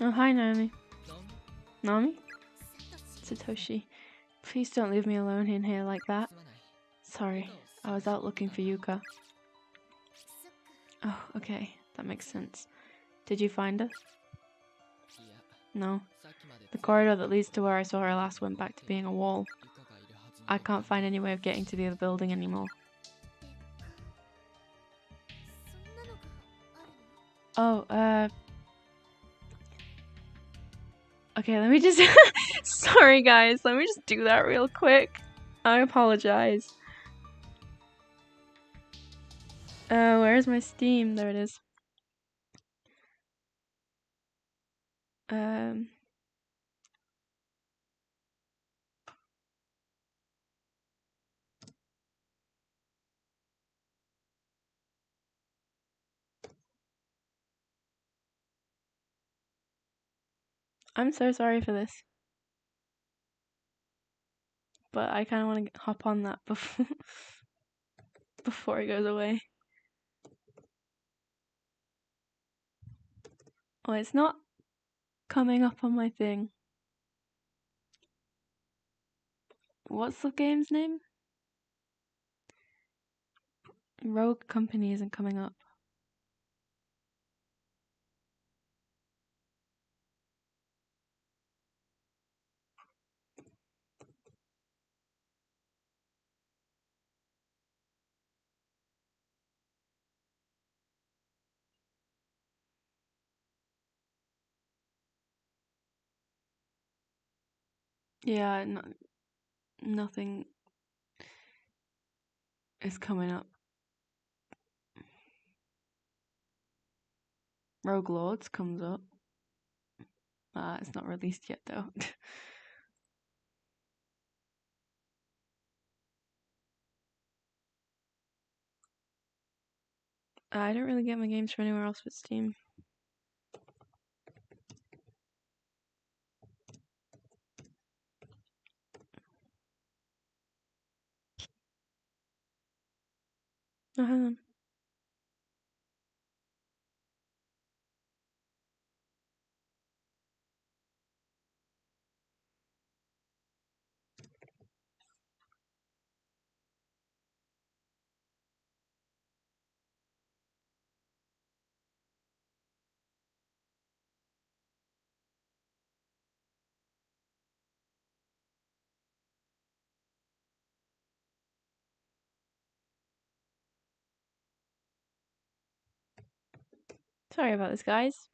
Oh, hi, Naomi. Naomi? Satoshi. Please don't leave me alone in here like that. Sorry, I was out looking for Yuka. Oh, okay. That makes sense. Did you find her? No. The corridor that leads to where I saw her last went back to being a wall. I can't find any way of getting to the other building anymore. Oh, okay, let me just sorry guys, let me just do that real quick. I apologize. Where's my Steam? There it is. I'm so sorry for this, but I kind of want to hop on that before it goes away. Oh, it's not coming up on my thing. What's the game's name? Rogue Company isn't coming up. Yeah, nothing is coming up. Rogue Lords comes up. It's not released yet though. I don't really get my games from anywhere else but Steam. Oh, hang on. Sorry about this, guys.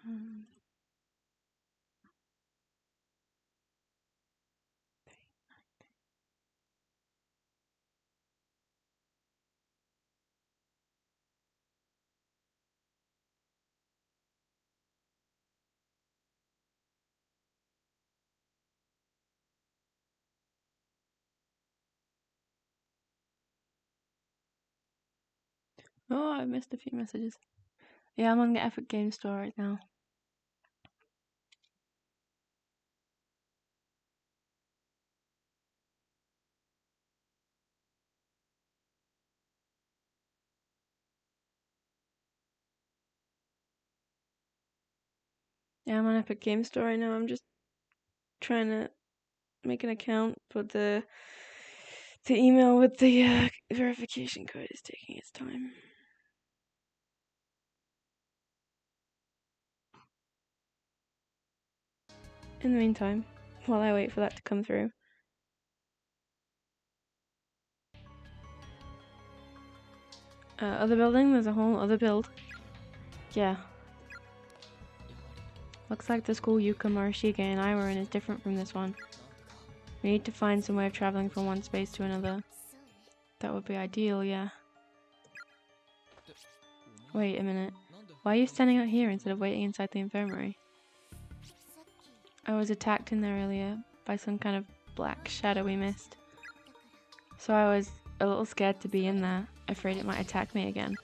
Um, Oh, I missed a few messages. Yeah, I'm on the Epic Game Store right now. Yeah, I'm on Epic Game Store right now. I'm just trying to make an account, but the email with the verification code is taking its time. In the meantime, while I wait for that to come through. Other building, there's a whole other build. Yeah. Looks like the school Yuka, Morishige, and I were in is different from this one. We need to find some way of traveling from one space to another. That would be ideal, yeah. Wait a minute. Why are you standing out here instead of waiting inside the infirmary? I was attacked in there earlier by some kind of black shadowy mist. So I was a little scared to be in there, afraid it might attack me again.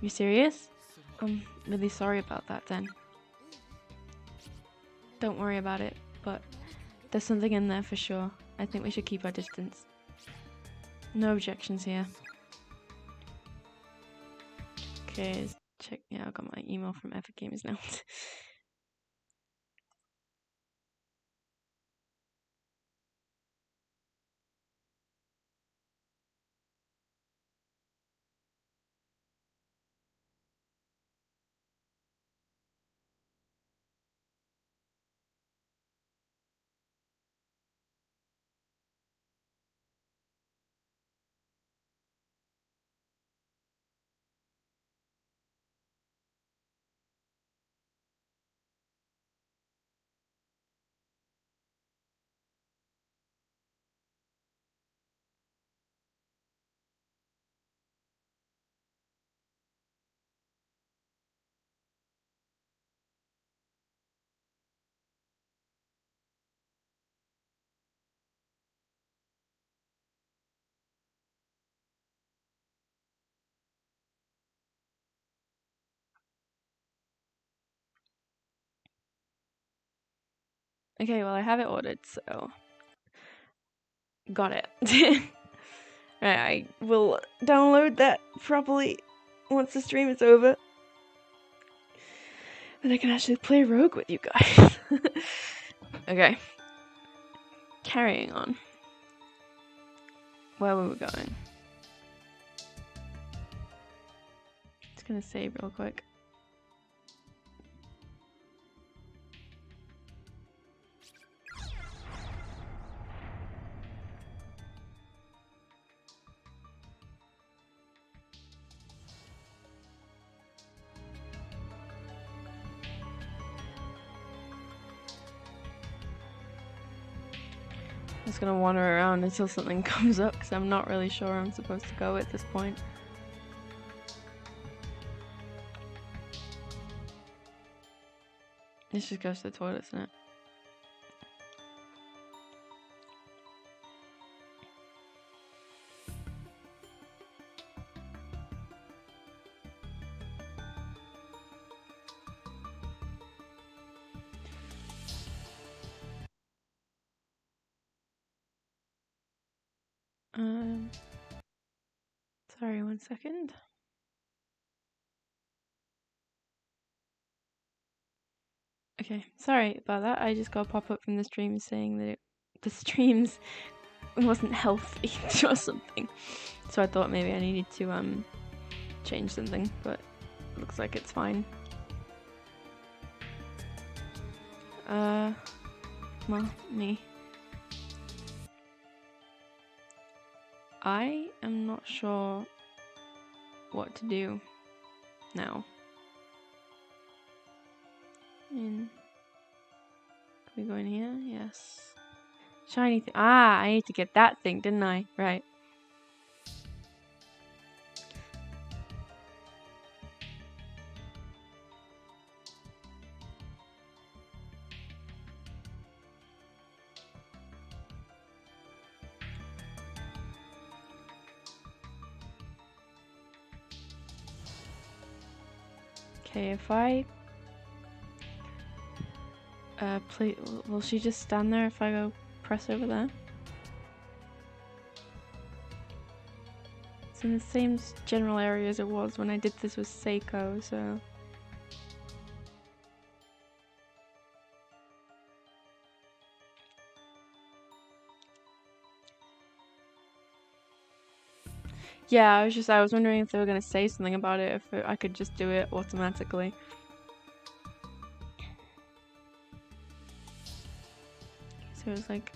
You serious? I'm really sorry about that then. Don't worry about it, but there's something in there for sure. I think we should keep our distance. No objections here. Okay, let's check. Yeah, I got my email from Epic Games now. Okay, well I have it ordered, so got it. Right, I will download that properly once the stream is over. Then I can actually play Rogue with you guys. Okay. Carrying on. Where were we going? Just gonna save real quick. Just gonna wander around until something comes up because I'm not really sure I'm supposed to go at this point. This just goes to the toilet, isn't it? Sorry, 1 second. Okay, sorry about that. I just got a pop-up from the stream saying that the streams wasn't healthy or something. So I thought maybe I needed to change something, but looks like it's fine. Well, me. I am not sure what to do now. Can we go in here? Yes. Shiny thing. Ah, I need to get that thing, didn't I? Right. Okay, if I will she just stand there if I go press over there? It's in the same general area as it was when I did this with Seiko, so... Yeah, I was wondering if they were gonna say something about it, if I could just do it automatically. So it was like...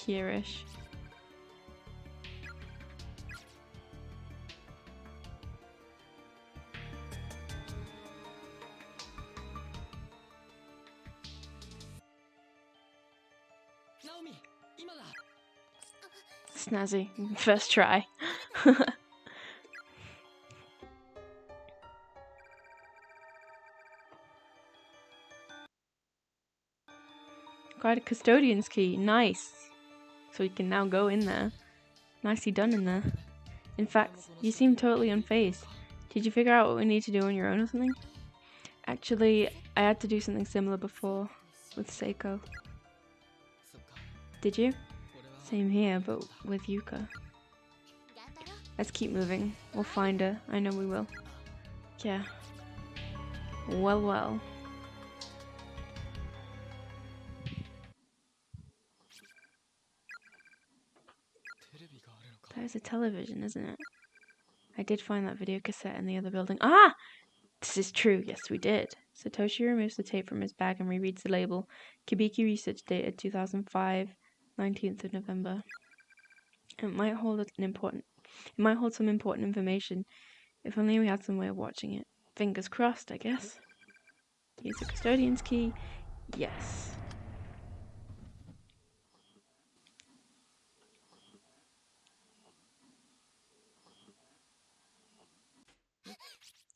here-ish. Snazzy. First try. Got a custodian's key. Nice. So we can now go in there. Nicely done in there. In fact, you seem totally unfazed. Did you figure out what we need to do on your own or something? Actually, I had to do something similar before with Seiko. Did you? Same here, but with Yuka. Let's keep moving. We'll find her. I know we will. Yeah. Well, well. That is a television, isn't it? I did find that video cassette in the other building. Ah! This is true. Yes, we did. Satoshi removes the tape from his bag and rereads the label. Kibiki research dated 2005, 19th of November. It might hold some important information. If only we had some way of watching it. Fingers crossed, I guess. Use the custodian's key. Yes.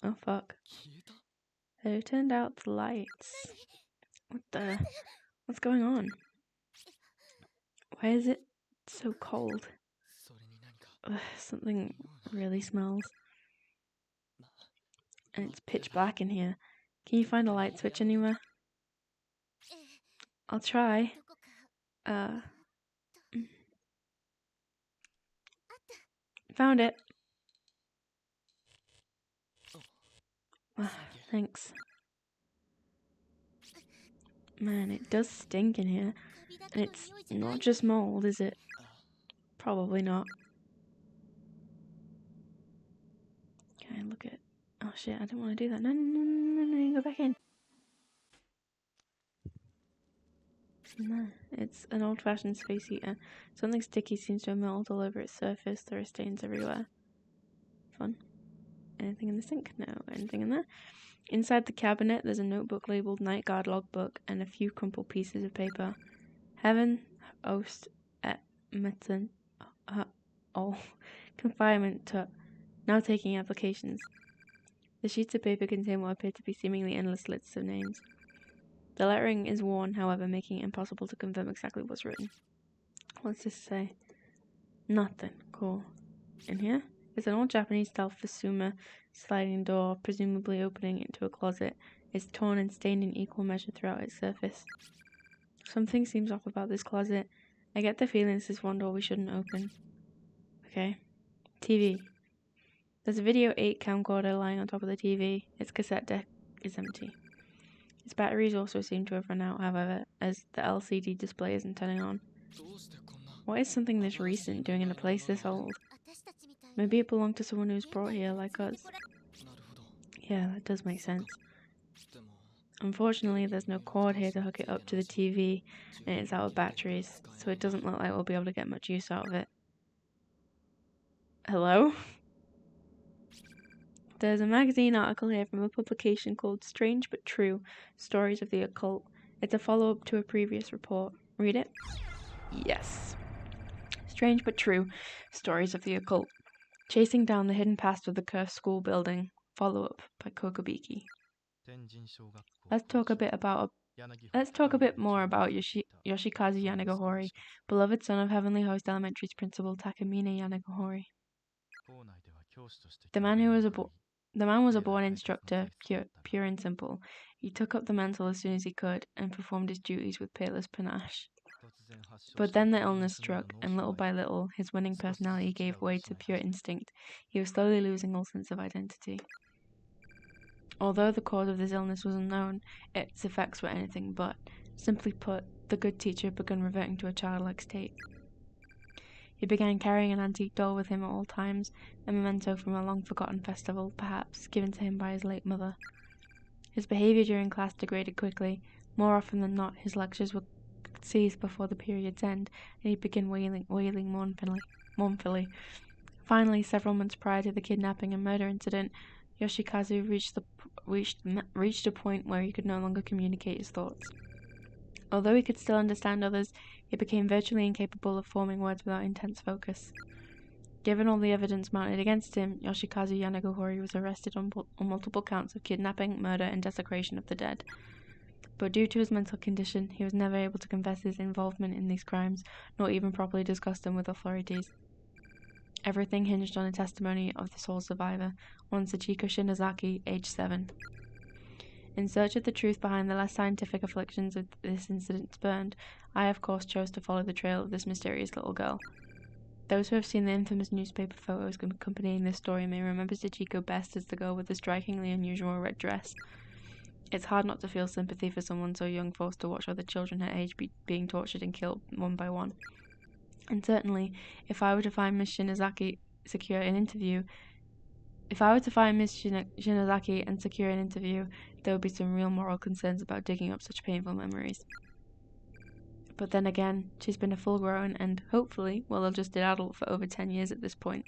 Oh fuck. They turned out the lights. What's going on? Why is it so cold? Ugh, something really smells. And it's pitch black in here. Can you find a light switch anywhere? I'll try. Found it. Thanks. Man, it does stink in here. And it's not just mold, is it? Probably not. Okay, look at... Oh shit, I didn't want to do that. No, go back in. No, it's an old-fashioned space heater. Something sticky seems to have melted all over its surface. There are stains everywhere. Fun. Anything in the sink? No. Anything in there? Inside the cabinet, there's a notebook labeled Night Guard Logbook and a few crumpled pieces of paper. Heaven, Ost, et Metzen, all. Confinement to now taking applications. The sheets of paper contain what appear to be seemingly endless lists of names. The lettering is worn, however, making it impossible to confirm exactly what's written. What's this say? Nothing. Cool. In here? It's an old Japanese-style Fusuma sliding door, presumably opening into a closet. It's torn and stained in equal measure throughout its surface. Something seems off about this closet. I get the feeling this is one door we shouldn't open. Okay. TV. There's a video 8 camcorder lying on top of the TV. Its cassette deck is empty. Its batteries also seem to have run out, however, as the LCD display isn't turning on. What is something this recent doing in a place this old? Maybe it belonged to someone who was brought here like us. Yeah, that does make sense. Unfortunately, there's no cord here to hook it up to the TV, and it's out of batteries, so it doesn't look like we'll be able to get much use out of it. Hello? There's a magazine article here from a publication called Strange But True, Stories of the Occult. It's a follow-up to a previous report. Read it? Yes. Strange But True, Stories of the Occult. Chasing Down the Hidden Past of the Cursed School Building. Follow-up by Kokobiki. Let's talk a bit more about Yoshikazu Yanagihori, beloved son of Heavenly Host Elementary's principal Takamine Yanagihori. The man was a born instructor, pure and simple. He took up the mantle as soon as he could and performed his duties with peerless panache. But then the illness struck, and little by little, his winning personality gave way to pure instinct. He was slowly losing all sense of identity. Although the cause of this illness was unknown, its effects were anything but. Simply put, the good teacher had begun reverting to a childlike state. He began carrying an antique doll with him at all times, a memento from a long-forgotten festival, perhaps, given to him by his late mother. His behaviour during class degraded quickly. More often than not, his lectures would cease before the period's end, and he'd begin wailing mournfully. Finally, several months prior to the kidnapping and murder incident, Yoshikazu reached a point where he could no longer communicate his thoughts. Although he could still understand others, he became virtually incapable of forming words without intense focus. Given all the evidence mounted against him, Yoshikazu Yanagihori was arrested on multiple counts of kidnapping, murder, and desecration of the dead. But due to his mental condition, he was never able to confess his involvement in these crimes, nor even properly discuss them with authorities. Everything hinged on a testimony of the sole survivor, one Sachiko Shinozaki, aged 7. In search of the truth behind the less scientific afflictions of this incident spurned, I of course chose to follow the trail of this mysterious little girl. Those who have seen the infamous newspaper photos accompanying this story may remember Sachiko best as the girl with the strikingly unusual red dress. It's hard not to feel sympathy for someone so young, forced to watch other children her age being tortured and killed one by one. And certainly, if I were to find Miss Shinozaki and secure an interview, there would be some real moral concerns about digging up such painful memories. But then again, she's been a full-grown and, hopefully, well-adjusted adult for over 10 years at this point.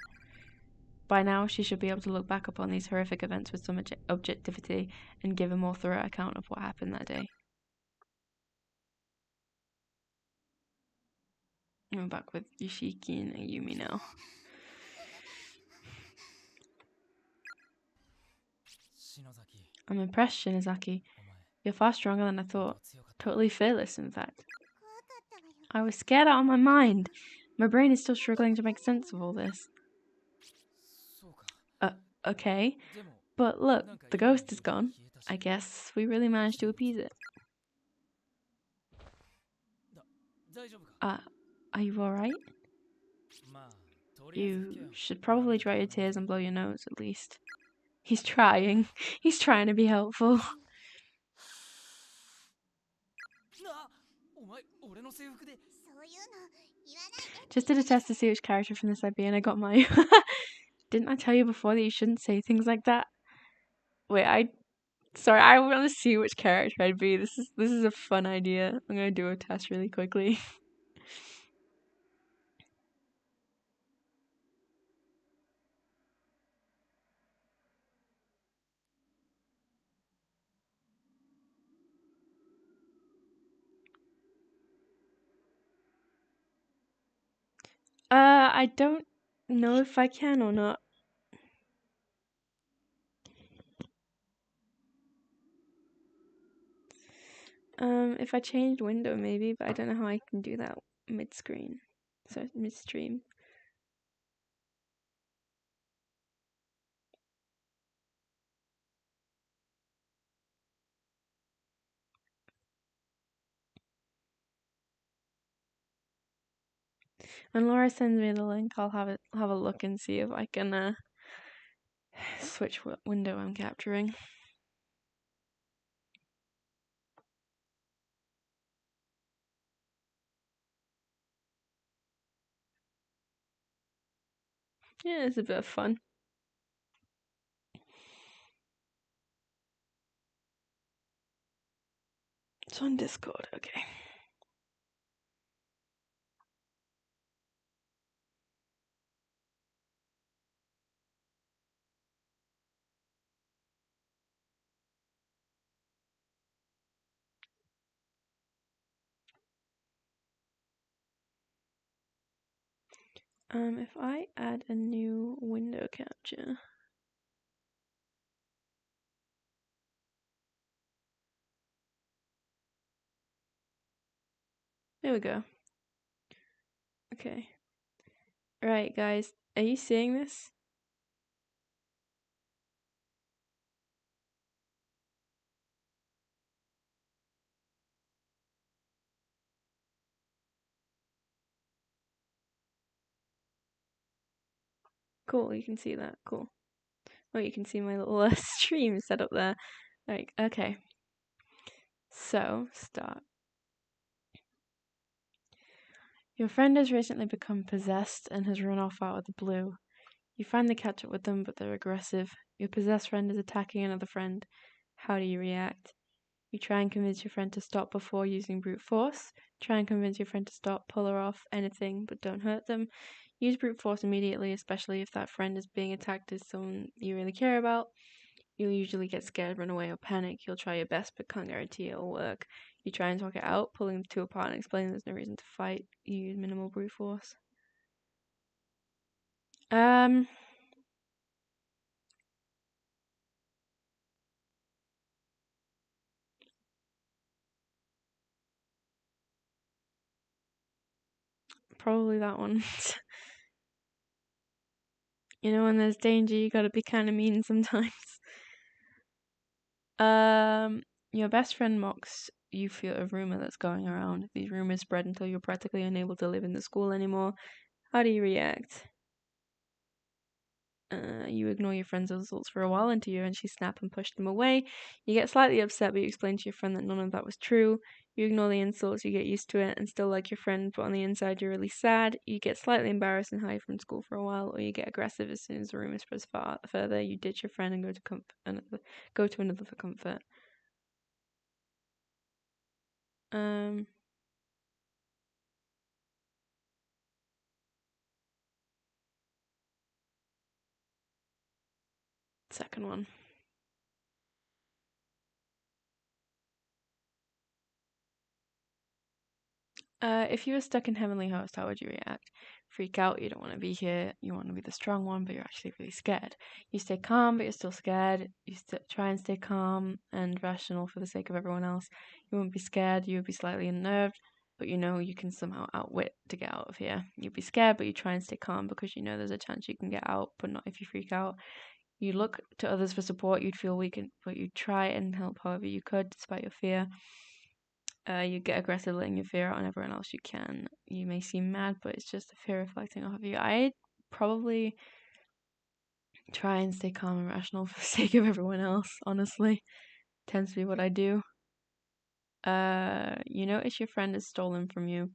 By now, she should be able to look back upon these horrific events with some objectivity and give a more thorough account of what happened that day. I'm back with Yoshiki and Ayumi now. I'm impressed, Shinozaki. You're far stronger than I thought. Totally fearless, in fact. I was scared out of my mind. My brain is still struggling to make sense of all this. Okay. But look, the ghost is gone. I guess we really managed to appease it. Are you alright? You should probably dry your tears and blow your nose, at least. He's trying. He's trying to be helpful. Just did a test to see which character from this I'd be, and I got my... Didn't I tell you before that you shouldn't say things like that? Wait, Sorry, I want to see which character I'd be. This is a fun idea. I'm gonna do a test really quickly. I don't know if I can or not. If I changed window maybe, but I don't know how I can do that mid-screen. So mid-stream. When Laura sends me the link, I'll have a look and see if I can switch what window I'm capturing. Yeah, it's a bit of fun. It's on Discord, okay. If I add a new window capture. There we go. Okay. Right, guys. Are you seeing this? Cool, you can see that. Cool. Oh, you can see my little stream set up there. Like, okay. So, start. Your friend has recently become possessed and has run off out of the blue. You finally catch up with them, but they're aggressive. Your possessed friend is attacking another friend. How do you react? You try and convince your friend to stop before using brute force. Try and convince your friend to stop, pull her off, anything, but don't hurt them. Use brute force immediately, especially if that friend is being attacked as someone you really care about. You'll usually get scared, run away, or panic. You'll try your best, but can't guarantee it'll work. You try and talk it out, pulling the two apart and explaining there's no reason to fight. You use minimal brute force. Probably that one. You know, when there's danger, you gotta be kind of mean sometimes. Your best friend mocks you for a rumor that's going around. These rumors spread until you're practically unable to live in the school anymore. How do you react? You ignore your friend's insults for a while until you eventually snap and push them away. You get slightly upset, but you explain to your friend that none of that was true. You ignore the insults, you get used to it, and still like your friend, but on the inside you're really sad. You get slightly embarrassed and hide from school for a while, or you get aggressive as soon as the rumor spreads further. You ditch your friend and go to another for comfort. Second one. If you were stuck in Heavenly Host, how would you react? Freak out, you don't want to be here, you want to be the strong one, but you're actually really scared. You stay calm, but you're still scared. You try and stay calm and rational for the sake of everyone else. You won't be scared, you would be slightly unnerved, but you know you can somehow outwit to get out of here. You'd be scared, but you try and stay calm because you know there's a chance you can get out, but not if you freak out. You look to others for support, you'd feel weak, but you'd try and help however you could despite your fear. You get aggressive, letting your fear out on everyone else you can. You may seem mad, but it's just the fear reflecting off of you. I'd probably try and stay calm and rational for the sake of everyone else, honestly. Tends to be what I do. You notice your friend has stolen from you.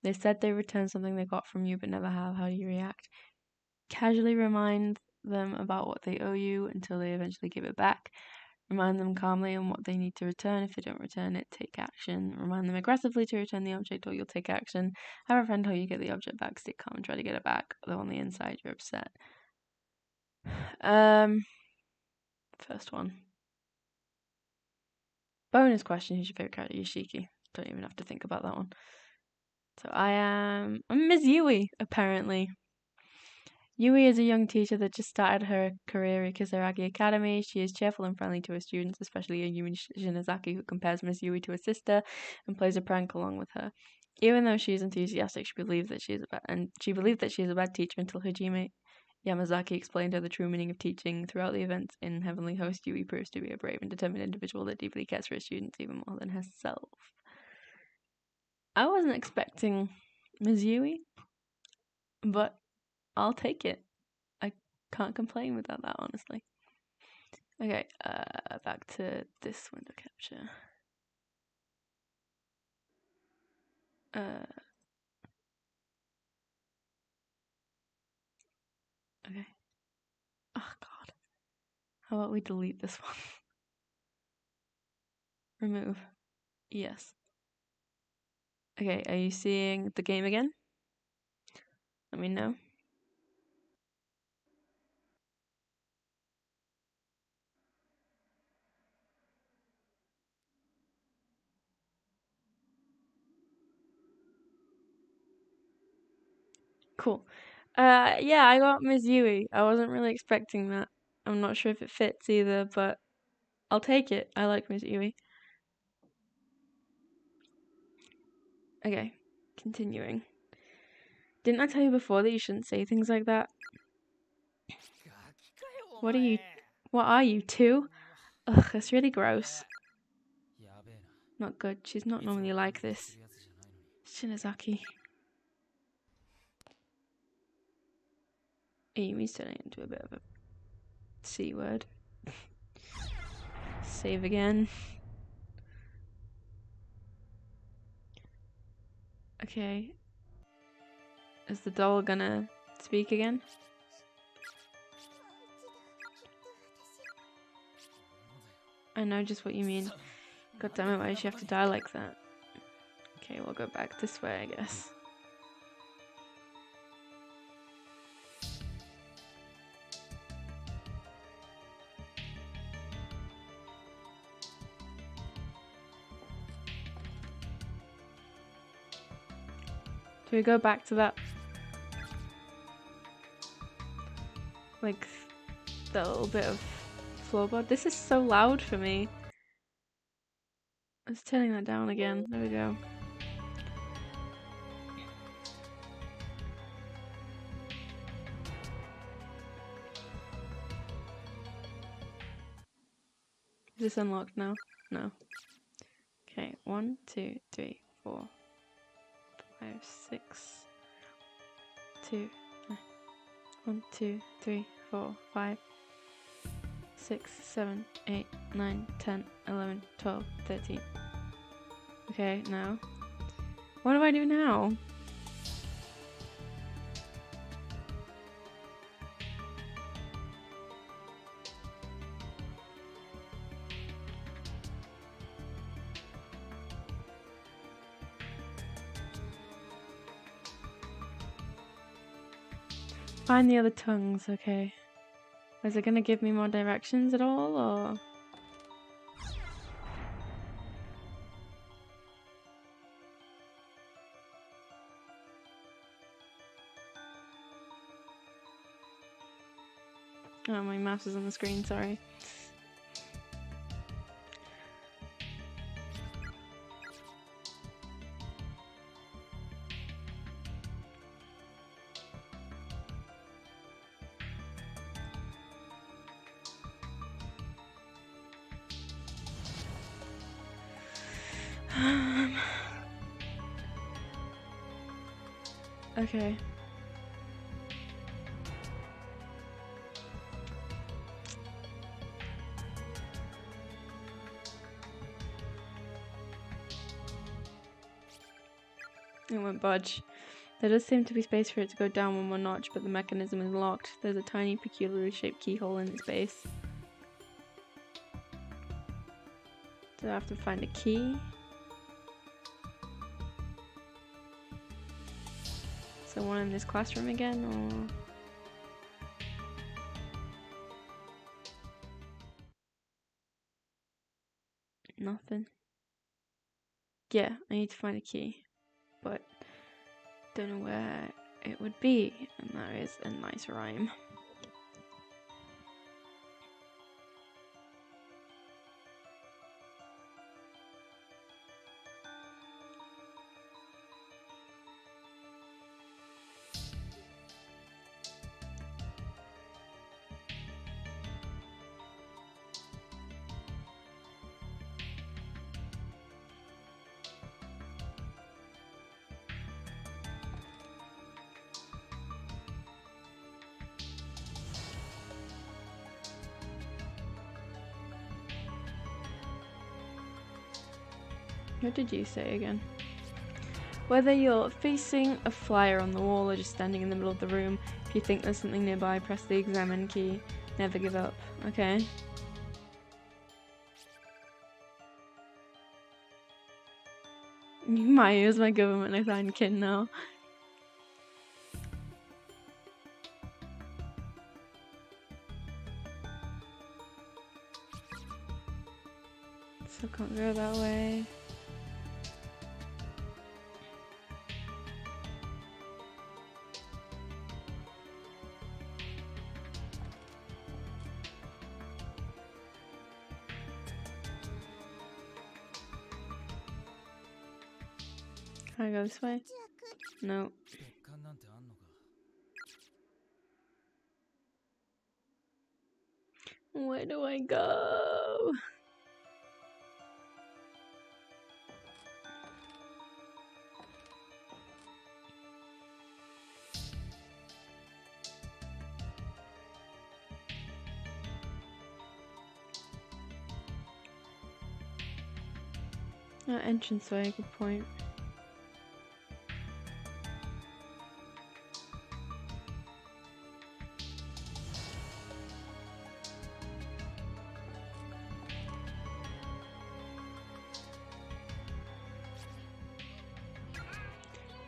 They said they returned something they got from you but never have. How do you react? Casually remind them about what they owe you until they eventually give it back. Remind them calmly on what they need to return. If they don't return it, take action. Remind them aggressively to return the object or you'll take action. Have a friend help you get the object back. Stay calm and try to get it back, though on the inside you're upset. First one. Bonus question, who's your favourite character? Yoshiki. Don't even have to think about that one. So I'm Miss Yui, apparently. Yui is a young teacher that just started her career at Kisaragi Academy. She is cheerful and friendly to her students, especially Yumi Shinazaki, who compares Miss Yui to her sister and plays a prank along with her. Even though she is enthusiastic, she believed that she is a bad teacher until Hajime Yamazaki explained her the true meaning of teaching. Throughout the events in Heavenly Host, Yui proves to be a brave and determined individual that deeply cares for her students even more than herself. I wasn't expecting Miss Yui, but I'll take it. I can't complain without that, honestly. Okay, back to this window capture. Okay. Oh god. How about we delete this one? Remove. Yes. Okay, are you seeing the game again? Let me know. Cool. Yeah, I got Miss Yui. I wasn't really expecting that. I'm not sure if it fits either, but I'll take it. I like Miss Yui. Okay, continuing. Didn't I tell you before that you shouldn't say things like that? What are you, two? Ugh, that's really gross. Not good. She's not normally like this. Shinazaki. Amy's turning into a bit of a C word. Save again. Okay. Is the doll gonna speak again? I know just what you mean. God damn it, why does she have to die like that? Okay, we'll go back this way, I guess. Do we go back to that? Like, the little bit of floorboard? This is so loud for me. Let's turning that down again. There we go. Is this unlocked now? No. Okay, 1, 2, 3, 4, 5, 6, 2, 1, 2, 3, 4, 5, 6, 7, 8, 9, 10, 11, 12, 13. Okay, now. What do I do now? Find the other tongues, okay. Is it gonna give me more directions at all, or? Oh, my mouse is on the screen, sorry. Okay. It won't budge. There does seem to be space for it to go down one more notch, but the mechanism is locked. There's a tiny, peculiarly shaped keyhole in its base. Do I have to find a key? So one in this classroom again, or? Nothing. Yeah, I need to find a key, but don't know where it would be, and that is a nice rhyme. What did you say again? Whether you're facing a flyer on the wall or just standing in the middle of the room, if you think there's something nearby, press the examine key. Never give up. Okay. Maya is my government assigned kid now. So can't go that way. Can I go this way? No. Where do I go? Entranceway, good point.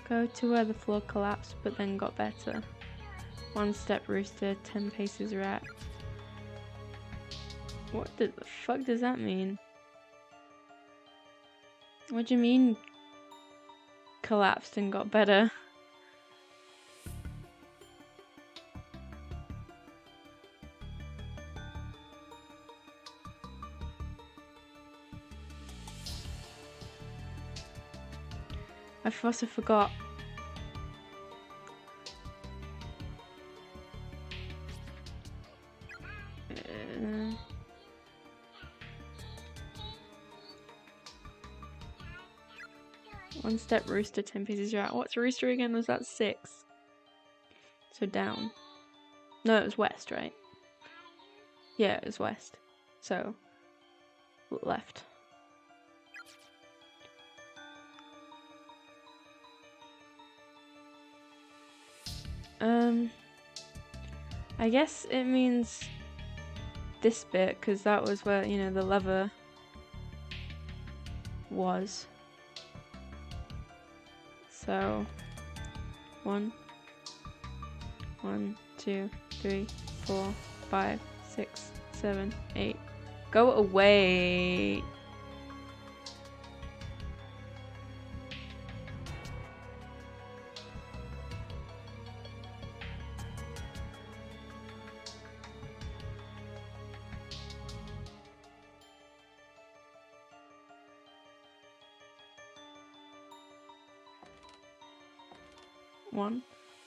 Go to where the floor collapsed but then got better. 1 step rooster, 10 paces rat. What the fuck does that mean? What do you mean collapsed and got better? I also forgot. One step rooster, 10 pieces rat. What's rooster again? Was that 6? So down. No, it was west, right? Yeah, it was west. So left. I guess it means this bit, because that was where, you know, the lever was. So 1, 2, 3, 4, 5, 6, 7, 8. Go away.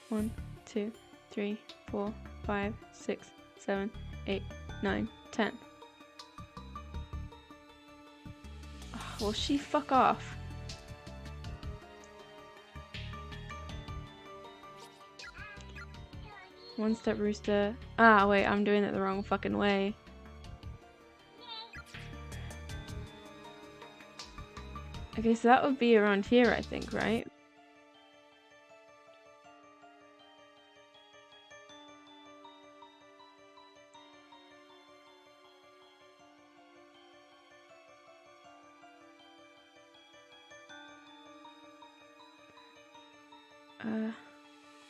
One, 2, 3, 4, 5, 6, 7, 8, 9, 10. Oh, will she fuck off? One step rooster. Ah, wait, I'm doing it the wrong fucking way. Okay, so that would be around here, I think, right?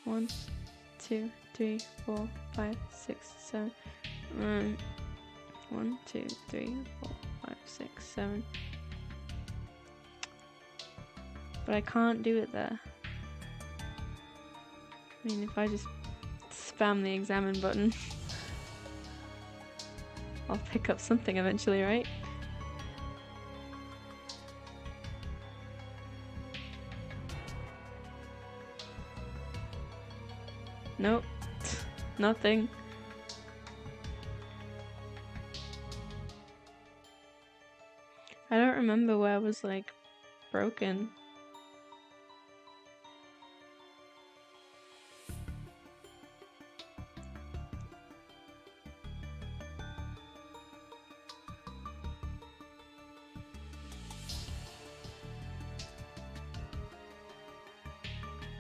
One, 2, 3, 4, 5, 6, 7. 1, 2, 3, 4, 5, 6, 7. But I can't do it there. I mean, if I just spam the examine button, I'll pick up something eventually, right? Nope. Nothing. I don't remember where I was, like, broken.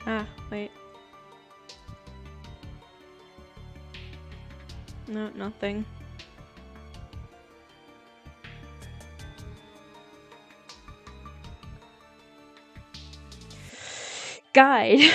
Ah, wait. No, nothing. Guide.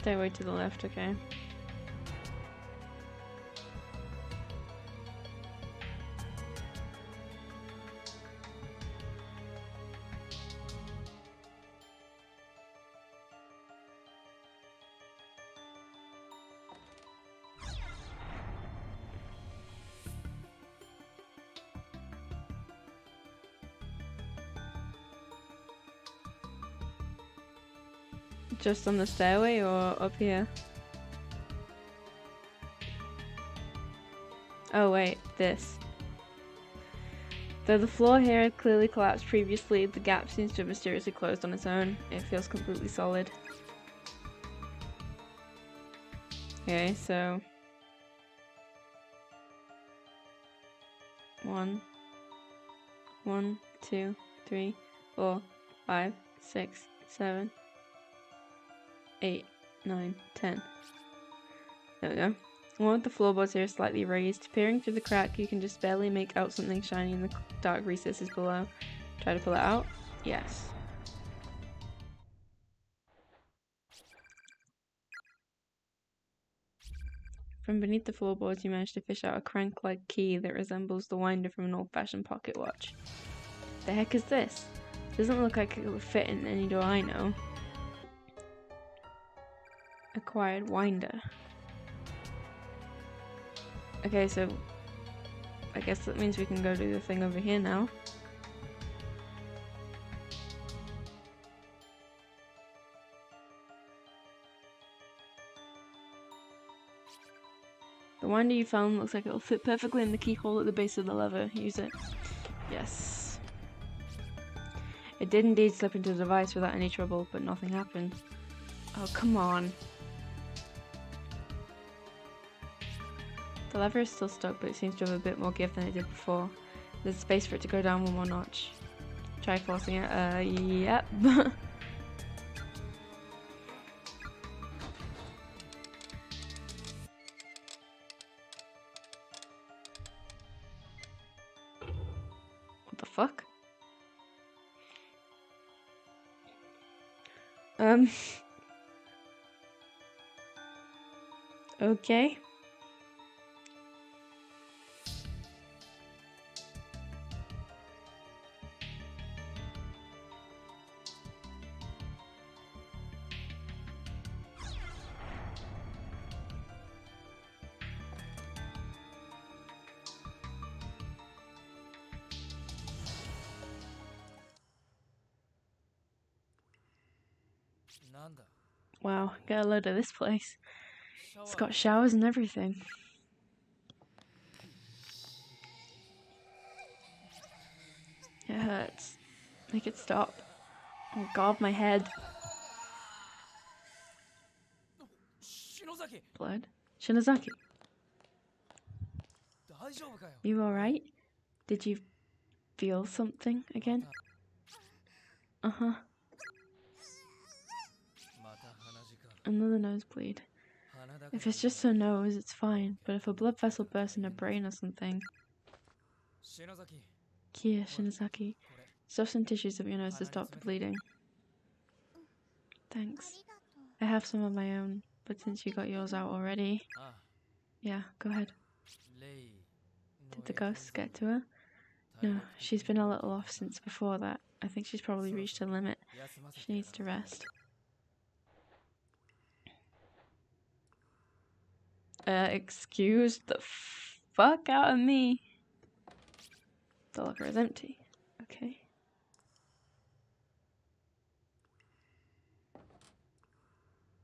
Stairway to the left, okay. Just on the stairway or up here? Oh wait, this. Though the floor here had clearly collapsed previously, the gap seems to have mysteriously closed on its own. It feels completely solid. Okay, so... 1, 2, 3, 4, 5, 6, 7, 8, 9, 10. There we go. One of the floorboards here is slightly raised. Peering through the crack, you can just barely make out something shiny in the dark recesses below. Try to pull it out? Yes. From beneath the floorboards, you manage to fish out a crank-like key that resembles the winder from an old-fashioned pocket watch. The heck is this? Doesn't look like it would fit in any door I know. Acquired winder. Okay, so I guess that means we can go do the thing over here now. The winder you found looks like it'll fit perfectly in the keyhole at the base of the lever. Use it. Yes. It did indeed slip into the device without any trouble, but nothing happened. Oh, come on. The lever is still stuck, but it seems to have a bit more give than it did before. There's space for it to go down one more notch. Try forcing it. Yep. What the fuck? Okay. Wow, get a load of this place. It's got showers and everything. It hurts. Make it stop. Oh god, my head. Blood. Shinozaki. You alright? Did you feel something again? Uh-huh. Another nosebleed. If it's just a nose, it's fine, but if a blood vessel bursts in her brain or something... Kia, Shinozaki. Stuff some tissues up your nose to stop the bleeding. Thanks. I have some of my own, but since you got yours out already... Yeah, go ahead. Did the ghosts get to her? No, she's been a little off since before that. I think she's probably reached her limit. She needs to rest. Excuse the fuck out of me. The locker is empty. Okay.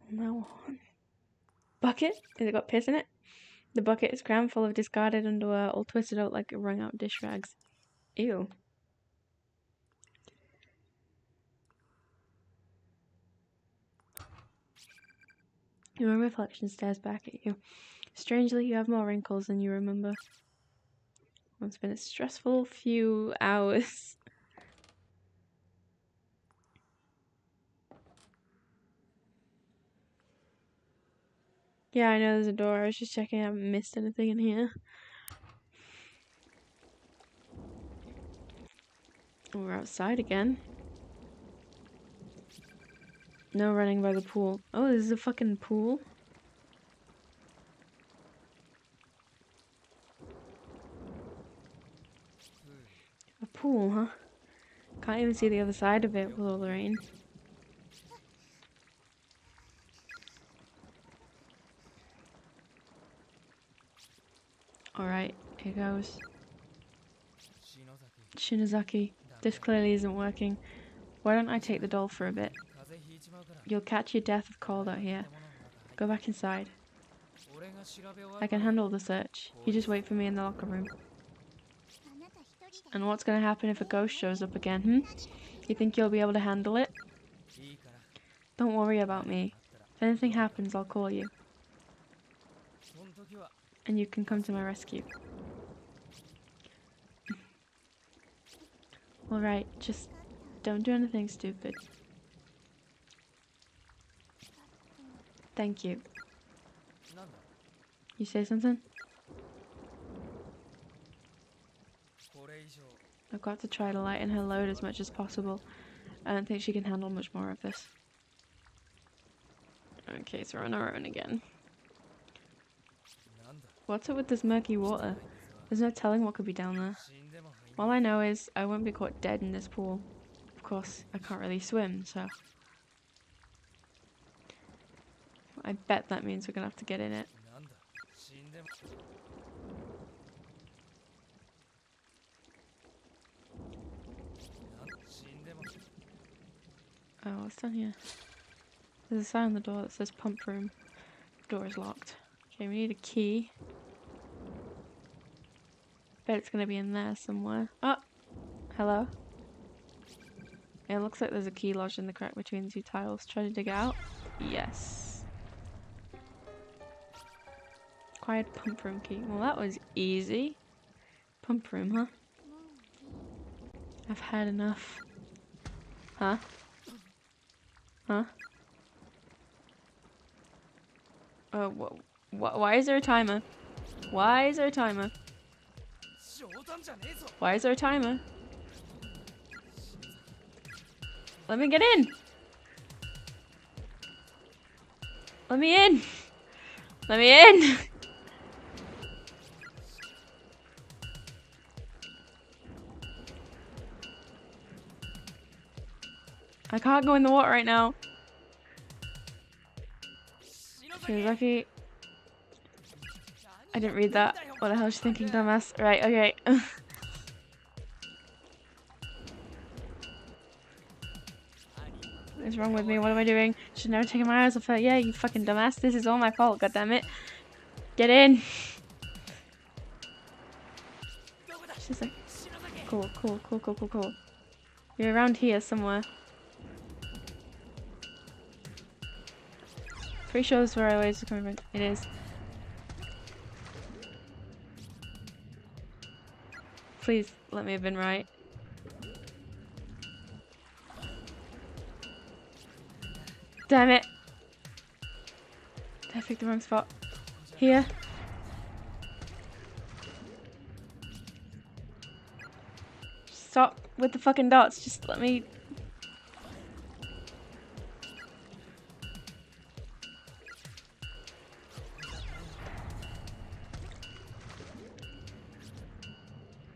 Now on. Bucket? Has it got piss in it? The bucket is crammed full of discarded underwear, all twisted out like wrung out dish rags. Ew. Your reflection stares back at you. Strangely, you have more wrinkles than you remember. It's been a stressful few hours. Yeah, I know there's a door. I was just checking. I haven't missed anything in here. We're outside again. No running by the pool. Oh, this is a fucking pool? A pool, huh? Can't even see the other side of it with all the rain. Alright, here goes. Shinozaki, this clearly isn't working. Why don't I take the doll for a bit? You'll catch your death of cold out here. Go back inside. I can handle the search. You just wait for me in the locker room. And what's gonna happen if a ghost shows up again, You think you'll be able to handle it? Don't worry about me. If anything happens, I'll call you. And you can come to my rescue. Alright, just don't do anything stupid. Thank you. You say something? I've got to try to lighten her load as much as possible. I don't think she can handle much more of this. Okay, so we're on our own again. What's up with this murky water? There's no telling what could be down there. All I know is I won't be caught dead in this pool. Of course, I can't really swim, so... I bet that means we're gonna have to get in it. Oh, what's down here? There's a sign on the door that says pump room. The door is locked. Okay, we need a key. Bet it's gonna be in there somewhere. Oh! Hello? It looks like there's a key lodged in the crack between the two tiles. Try to dig it out? Yes. Acquired pump room key. Well, that was easy. Pump room, huh? I've had enough. Huh? Huh? Why is there a timer? Why is there a timer? Why is there a timer? Let me get in! Let me in! Let me in! I can't go in the water right now. Shinozaki. I didn't read that. What the hell is she thinking, dumbass? Right, okay. What is wrong with me? What am I doing? Should never take my eyes off her. Yeah, you fucking dumbass. This is all my fault, goddammit. Get in! She's like, cool. You're around here somewhere. Pretty sure this is where our waves are coming from. It is. Please let me have been right. Damn it! Did I pick the wrong spot? Here? Stop with the fucking dots. Just let me...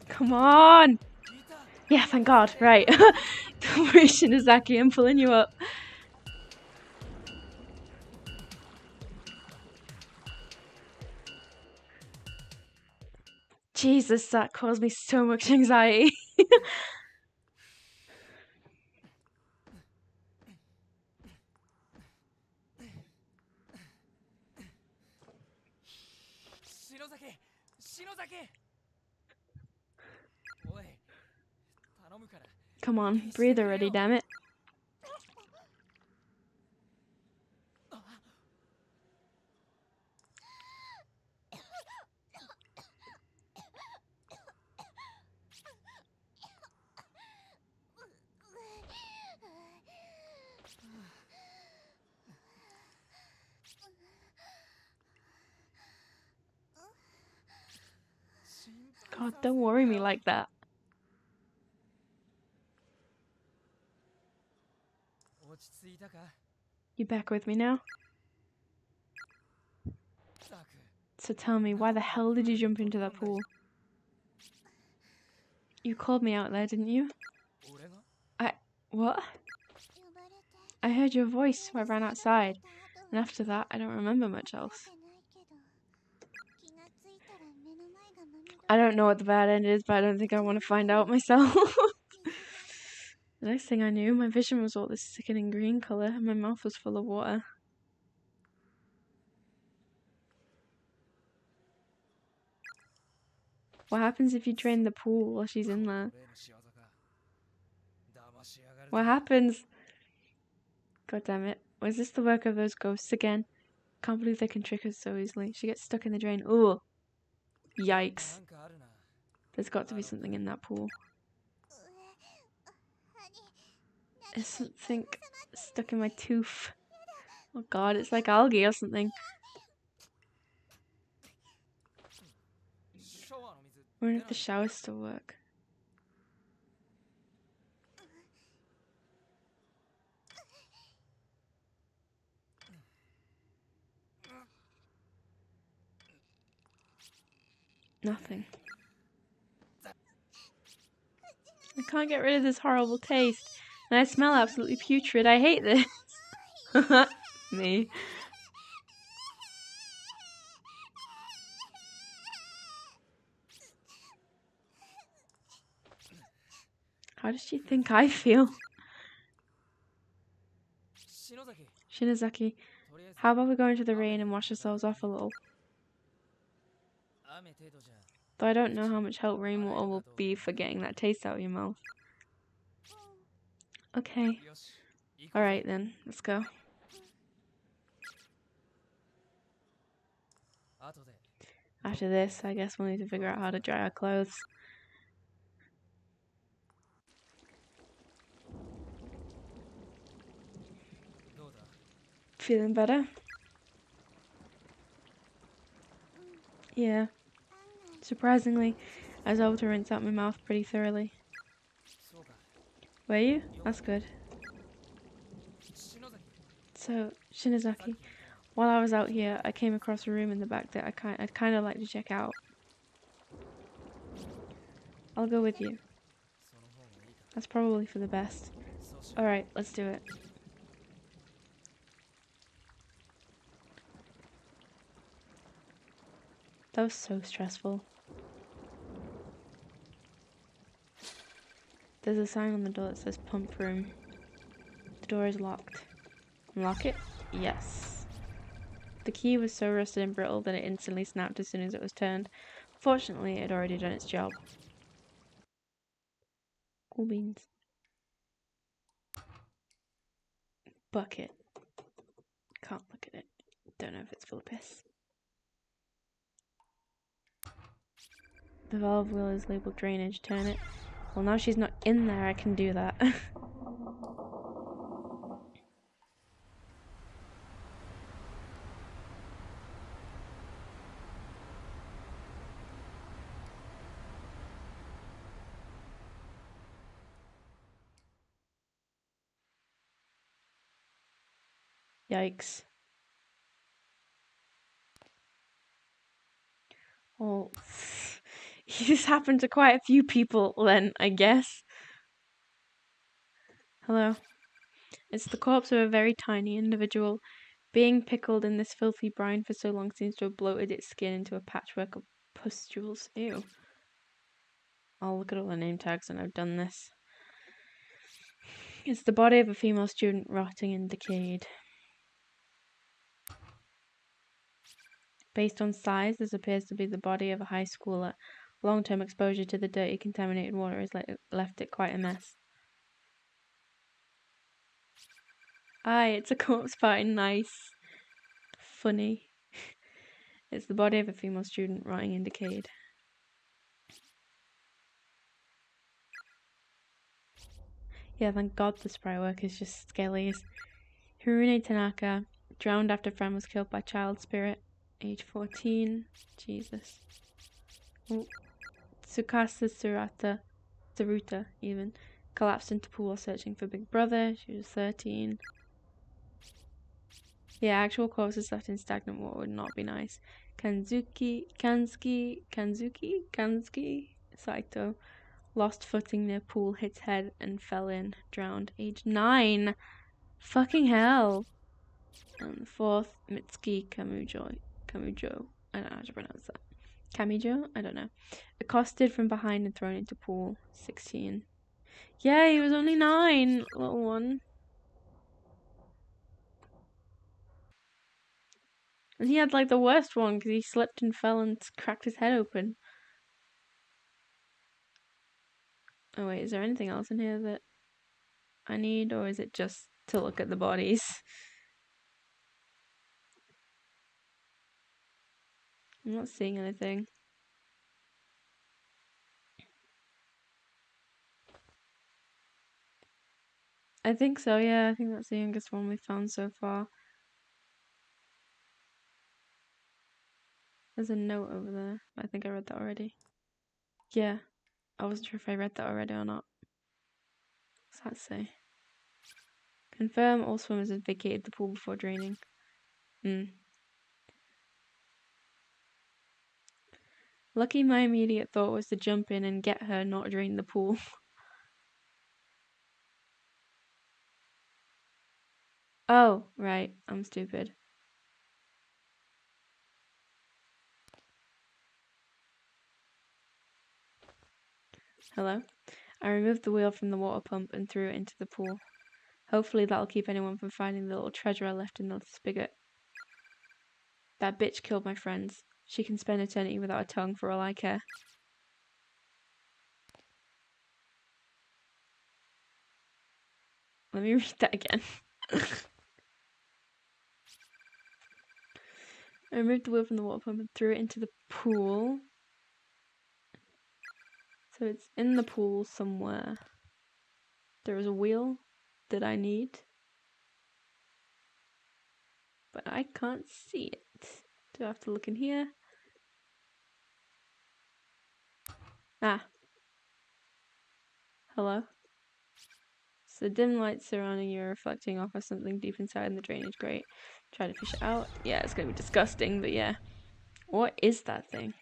Come on! Yeah, thank God. Right. Don't worry, Shinozaki, I'm pulling you up. Jesus, that caused me so much anxiety. Come on, breathe already, damn it. God, don't worry me like that. You back with me now? So tell me, why the hell did you jump into that pool? You called me out there, didn't you? What? I heard your voice, so I ran outside. And after that, I don't remember much else. I don't know what the bad end is, but I don't think I want to find out myself. The next thing I knew, my vision was all this sickening green colour, and my mouth was full of water. What happens if you drain the pool while she's in there? What happens? God damn it. Was this the work of those ghosts again? Can't believe they can trick us so easily. She gets stuck in the drain. Ooh. Yikes. There's got to be something in that pool. There's something stuck in my tooth. Oh god, it's like algae or something. I wonder if the showers still work. Nothing. I can't get rid of this horrible taste. And I smell absolutely putrid. I hate this. Me. How does she think I feel? Shinozaki, how about we go into the rain and wash ourselves off a little? Though I don't know how much help rainwater will be for getting that taste out of your mouth. Okay. Alright then, let's go. After this, I guess we'll need to figure out how to dry our clothes. Feeling better? Yeah. Surprisingly, I was able to rinse out my mouth pretty thoroughly. Were you? That's good. So, Shinozaki, while I was out here, I came across a room in the back that I'd kind of like to check out. I'll go with you. That's probably for the best. Alright, let's do it. That was so stressful. There's a sign on the door that says pump room. The door is locked. Unlock it? Yes. The key was so rusted and brittle that it instantly snapped as soon as it was turned. Fortunately, it had already done its job. Cool beans. Bucket. Can't look at it. Don't know if it's full of piss. The valve wheel is labelled drainage. Turn it. Well, now she's not in there, I can do that. Yikes. Well, this happened to quite a few people then, I guess. Hello. It's the corpse of a very tiny individual. Being pickled in this filthy brine for so long seems to have bloated its skin into a patchwork of pustules. Ew. I'll look at all the name tags and I've done this. It's the body of a female student rotting and decayed. Based on size, this appears to be the body of a high schooler. Long-term exposure to the dirty, contaminated water has left it quite a mess. Aye, it's a corpse party. Nice. Funny. It's the body of a female student rotting and decayed. Yeah, thank God the sprite work is just skellies. Hirune Tanaka, drowned after friend was killed by child spirit. Age 14. Jesus. Oh. Tsukasa Tsuruta even, collapsed into pool while searching for Big Brother. She was 13. Yeah, actual corpses left in stagnant water would not be nice. Kanzuki, Saito lost footing near pool, hit head, and fell in, drowned. Age 9. Fucking hell. And the fourth, Mitsuki Kamujo. I don't know how to pronounce that. Kamijo? I don't know. Accosted from behind and thrown into pool. 16. Yeah, he was only 9, little one. And he had like the worst one because he slipped and fell and cracked his head open. Oh wait, is there anything else in here that I need, or is it just to look at the bodies? I'm not seeing anything. I think so, yeah. I think that's the youngest one we've found so far. There's a note over there. I think I read that already. Yeah. I wasn't sure if I read that already or not. What's that say? Confirm all swimmers have vacated the pool before draining. Lucky my immediate thought was to jump in and get her, not drain the pool. Oh, right. I'm stupid. Hello? I removed the wheel from the water pump and threw it into the pool. Hopefully that'll keep anyone from finding the little treasure I left in the spigot. That bitch killed my friends. She can spend eternity without a tongue for all I care. Let me read that again. I removed the wheel from the water pump and threw it into the pool. So it's in the pool somewhere. There is a wheel that I need, but I can't see it. Do I have to look in here? Ah. Hello? So the dim light surrounding you are reflecting off of something deep inside the drainage grate. Try to fish it out. Yeah, it's gonna be disgusting, but yeah. What is that thing?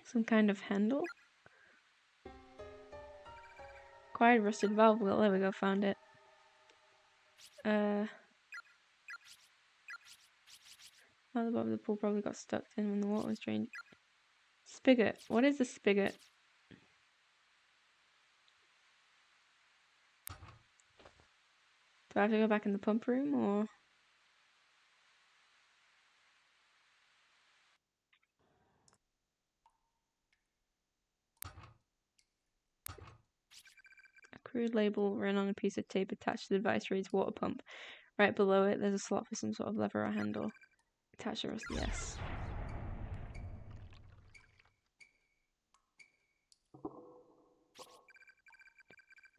Some kind of handle? Acquired rusted valve wheel. There we go, found it. Oh, the bottom of the pool probably got stuck in when the water was drained. Spigot. What is a spigot? Do I have to go back in the pump room, or...? A crude label written on a piece of tape attached to the device reads water pump. Right below it, there's a slot for some sort of lever or handle. Attach a rusty yes.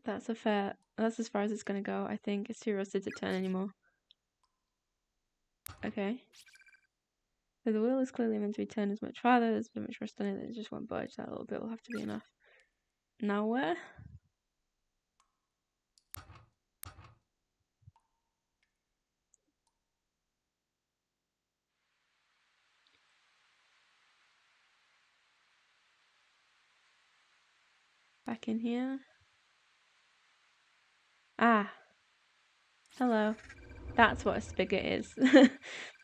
That's as far as it's gonna go, I think. It's too rusted to turn anymore. Okay. So the wheel is clearly meant to be turned as much farther, there's so much rust on it that it just won't budge. That little bit will have to be enough. Now where? Back in here. Ah. Hello. That's what a spigot is. There's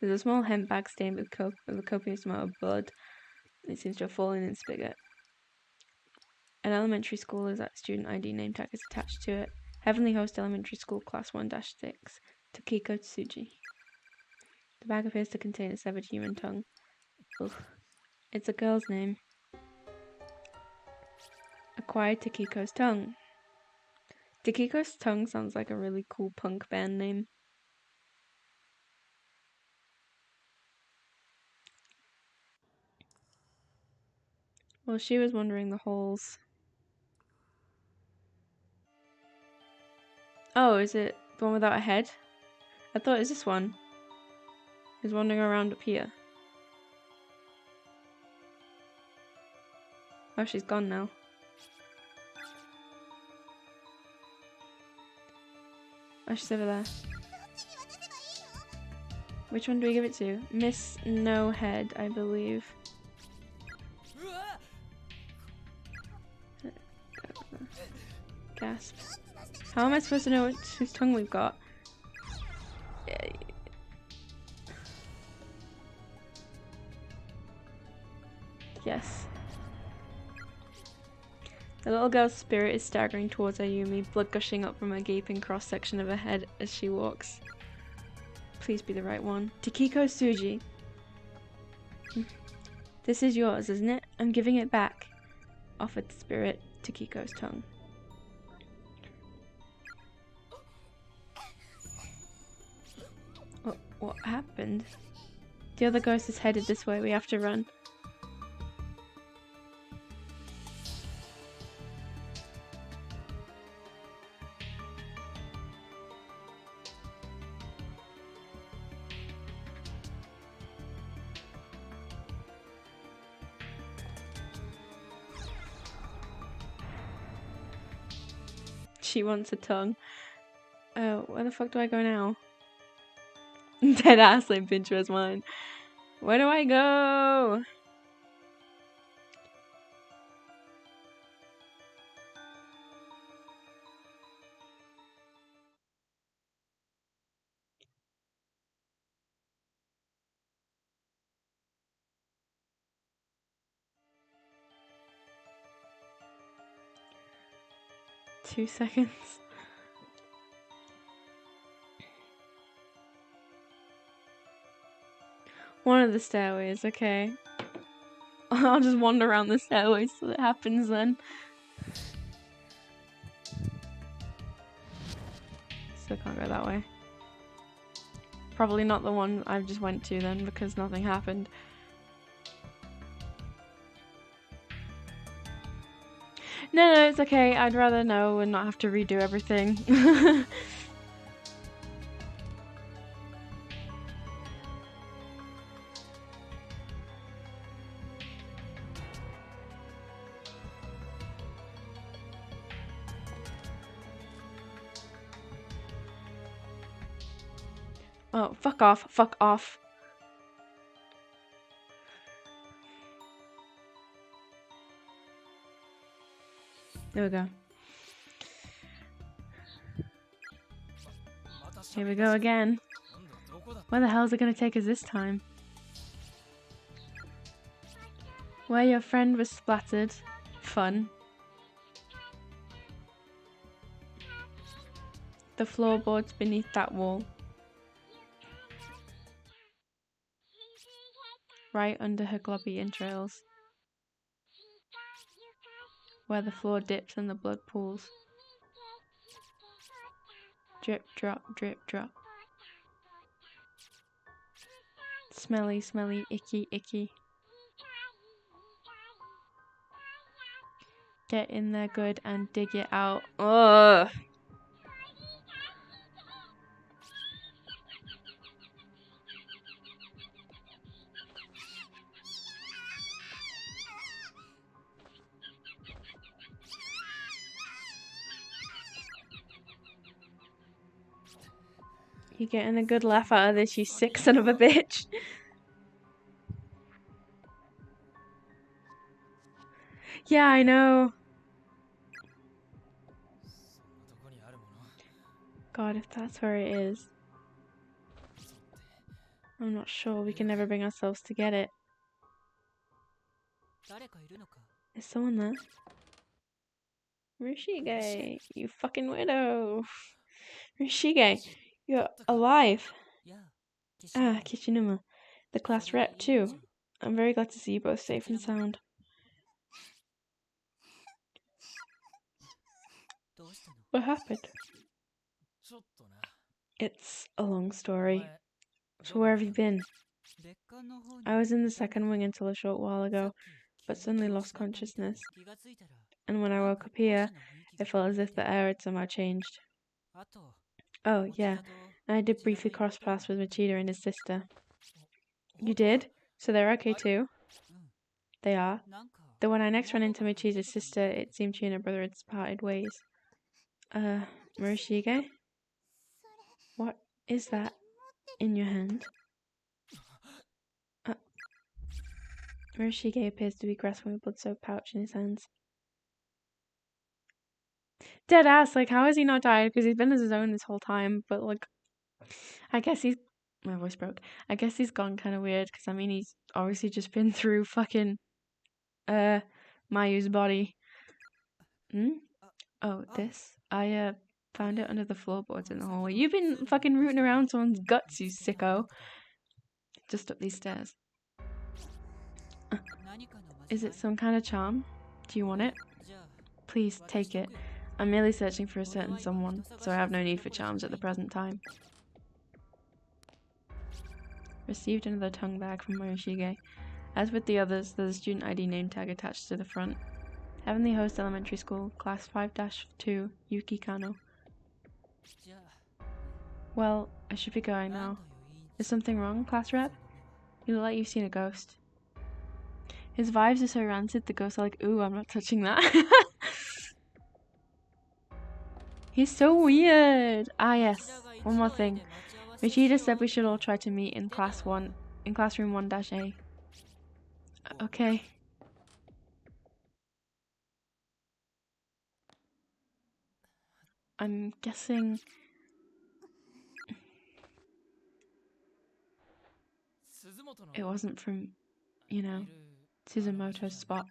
a small hemp bag stained with a copious amount of blood. It seems to have fallen in the spigot. An elementary school is that student ID name tag is attached to it. Heavenly Host Elementary School Class 1-6. Tokiko Tsuji. The bag appears to contain a severed human tongue. Ugh. It's a girl's name. Acquired Takiko's tongue. Takiko's tongue sounds like a really cool punk band name. Well, she was wandering the halls. Oh, is it the one without a head? I thought it was this one. He's wandering around up here. Oh, she's gone now. Oh, she's over there. Which one do we give it to? Miss No Head, I believe. Gasp. How am I supposed to know whose tongue we've got? Yes. The little girl's spirit is staggering towards Ayumi, blood gushing up from a gaping cross-section of her head as she walks. Please be the right one. Takiko Tsuji. This is yours, isn't it? I'm giving it back. Offered the spirit Takiko's tongue. What happened? The other ghost is headed this way. We have to run. She wants a tongue. Oh, where the fuck do I go now? Dead ass like Pinterest mine. Where do I go? Two seconds. One of the stairways, okay. I'll just wander around the stairways so that happens then. So I can't go that way. Probably not the one I just went to then because nothing happened. No, it's okay. I'd rather know and not have to redo everything. Oh, fuck off. Fuck off. There we go. Here we go again. Where the hell is it gonna take us this time? Where your friend was splattered. Fun. The floorboards beneath that wall. Right under her globby entrails. Where the floor dips and the blood pools. Drip, drop, drip, drop. Smelly, smelly, icky, icky. Get in there good and dig it out. Ugh. You're getting a good laugh out of this, you sick son of a bitch. Yeah, I know. God, if that's where it is. I'm not sure. We can never bring ourselves to get it. Is someone there? Rishige, you fucking widow. Rishige, you're alive. Ah, Kishinuma, the class rep too. I'm very glad to see you both safe and sound. What happened? It's a long story. So where have you been? I was in the second wing until a short while ago, but suddenly lost consciousness. And when I woke up here, it felt as if the air had somehow changed. Oh, yeah. And I did briefly cross paths with Machida and his sister. You did? So they're okay too? They are. Though when I next ran into Machida's sister, it seemed she and her brother had parted ways. Murashige? What is that in your hand? Murashige appears to be grasping a blood-soaked pouch in his hands. Dead ass, like, how has he not died? Because he's been as his own this whole time, but, like, I guess he's... My voice broke. I guess he's gone kind of weird, because, I mean, he's obviously just been through fucking, Mayu's body. Oh, this? I, found it under the floorboards in the hallway. You've been fucking rooting around someone's guts, you sicko. Just up these stairs. Is it some kind of charm? Do you want it? Please, take it. I'm merely searching for a certain someone, so I have no need for charms at the present time. Received another tongue bag from Morishige. As with the others, there's a student ID name tag attached to the front. Heavenly Host Elementary School, Class 5-2, Yuki Kano. Well, I should be going now. Is something wrong, class rep? You look like you've seen a ghost. His vibes are so rancid, the ghosts are like, ooh, I'm not touching that. He's so weird. Ah, yes. One more thing. Michida said we should all try to meet in classroom 1-A. Okay. I'm guessing... It wasn't from, you know, Suzumoto's spot.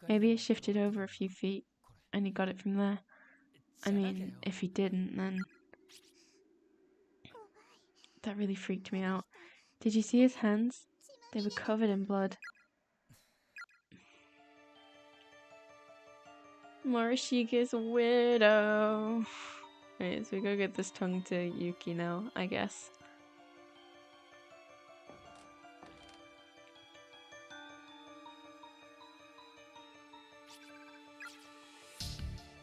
Maybe it shifted over a few feet, and he got it from there. I mean, if he didn't, then... That really freaked me out. Did you see his hands? They were covered in blood. Morishige's a weirdo. Right, so we go get this tongue to Yuki now, I guess.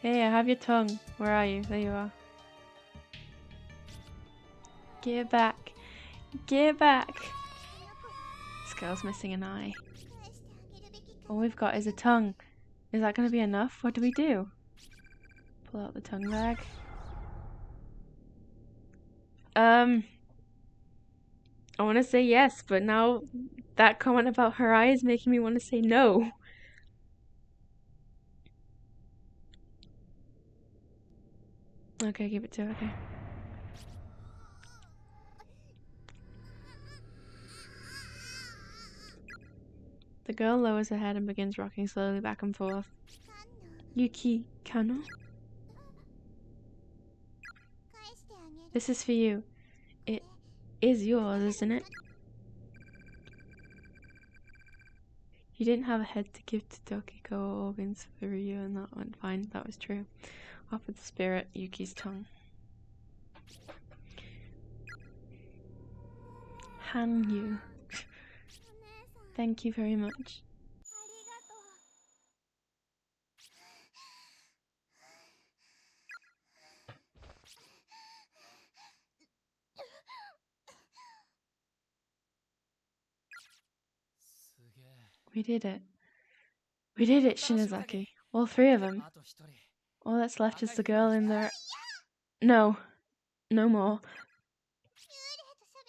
Hey, I have your tongue. Where are you? There you are. Give it back. Give it back. This girl's missing an eye. All we've got is a tongue. Is that going to be enough? What do we do? Pull out the tongue bag. I want to say yes, but now that comment about her eye is making me want to say no. Okay, give it to her, okay. The girl lowers her head and begins rocking slowly back and forth. Yuki Kano? This is for you. It is yours, isn't it? You didn't have a head to give to Tokiko or organs for Ryu, and that went fine. That was true. Offer the spirit Yuki's tongue. Hanyu. Thank you very much. We did it. We did it, Shinozaki. All three of them. All that's left is the girl in the... No. No more.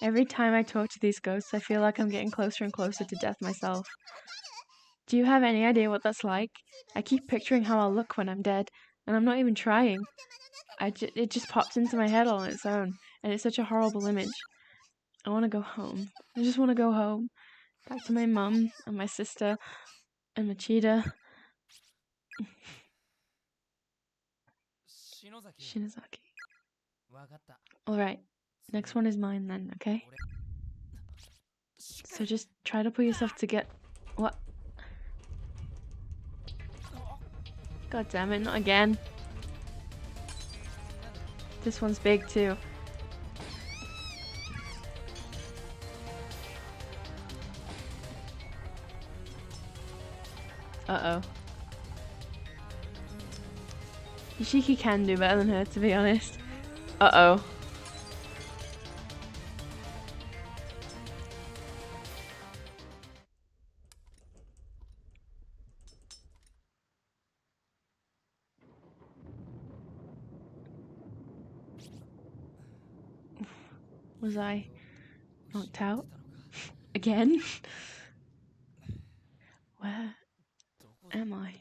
Every time I talk to these ghosts, I feel like I'm getting closer and closer to death myself. Do you have any idea what that's like? I keep picturing how I'll look when I'm dead, and I'm not even trying. It just pops into my head on its own, and it's such a horrible image. I want to go home. I just want to go home. Back to my mum, and my sister, and Machida. Shinozaki. Alright, next one is mine then, okay? So just try to pull yourself together. What? God damn it, not again. This one's big too. Uh-oh. Yoshiki can do better than her, to be honest. Uh-oh. Was I knocked out? Again? Where am I?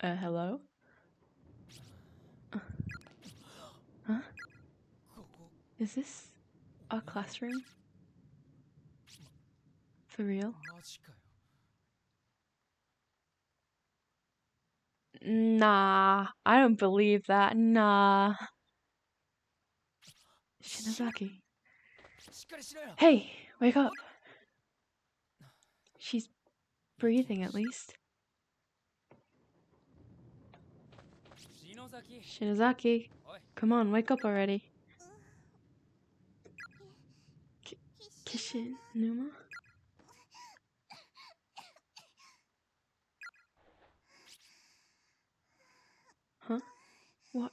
Hello? Huh? Is this our classroom? For real? Nah, I don't believe that. Nah. Shinozaki. Hey, wake up. She's breathing at least. Shinozaki, come on, wake up already. Kishinuma? Huh? What?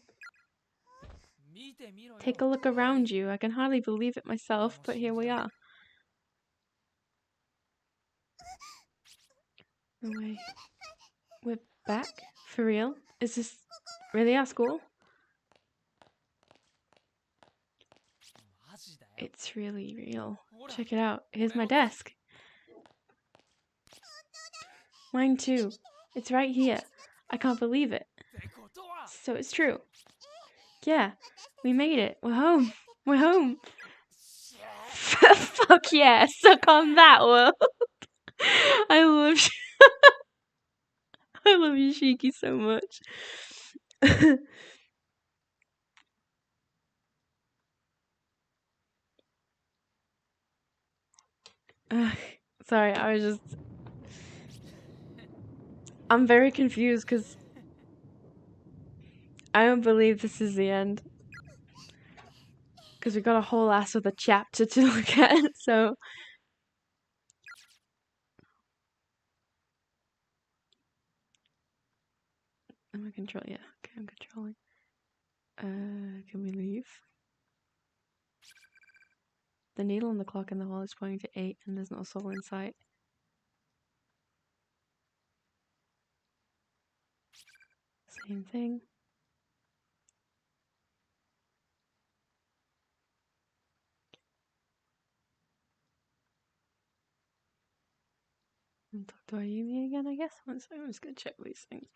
Take a look around you. I can hardly believe it myself, but here we are. No way. We're back? For real? Is this really our school? It's really real. Check it out. Here's my desk. Mine too. It's right here. I can't believe it. So it's true. Yeah, we made it. We're home. We're home. Fuck yeah, suck on that world. I love I love Yoshiki so much. Sorry, I'm very confused because I don't believe this is the end. Because we got a whole ass of a chapter to look at, so... Am I controlling? Yeah, okay, I'm controlling. Can we leave? The needle on the clock in the hall is pointing to 8 and there's not a soul in sight. Same thing. And talk to Ayumi again, I guess. One second, I'm just gonna check these things.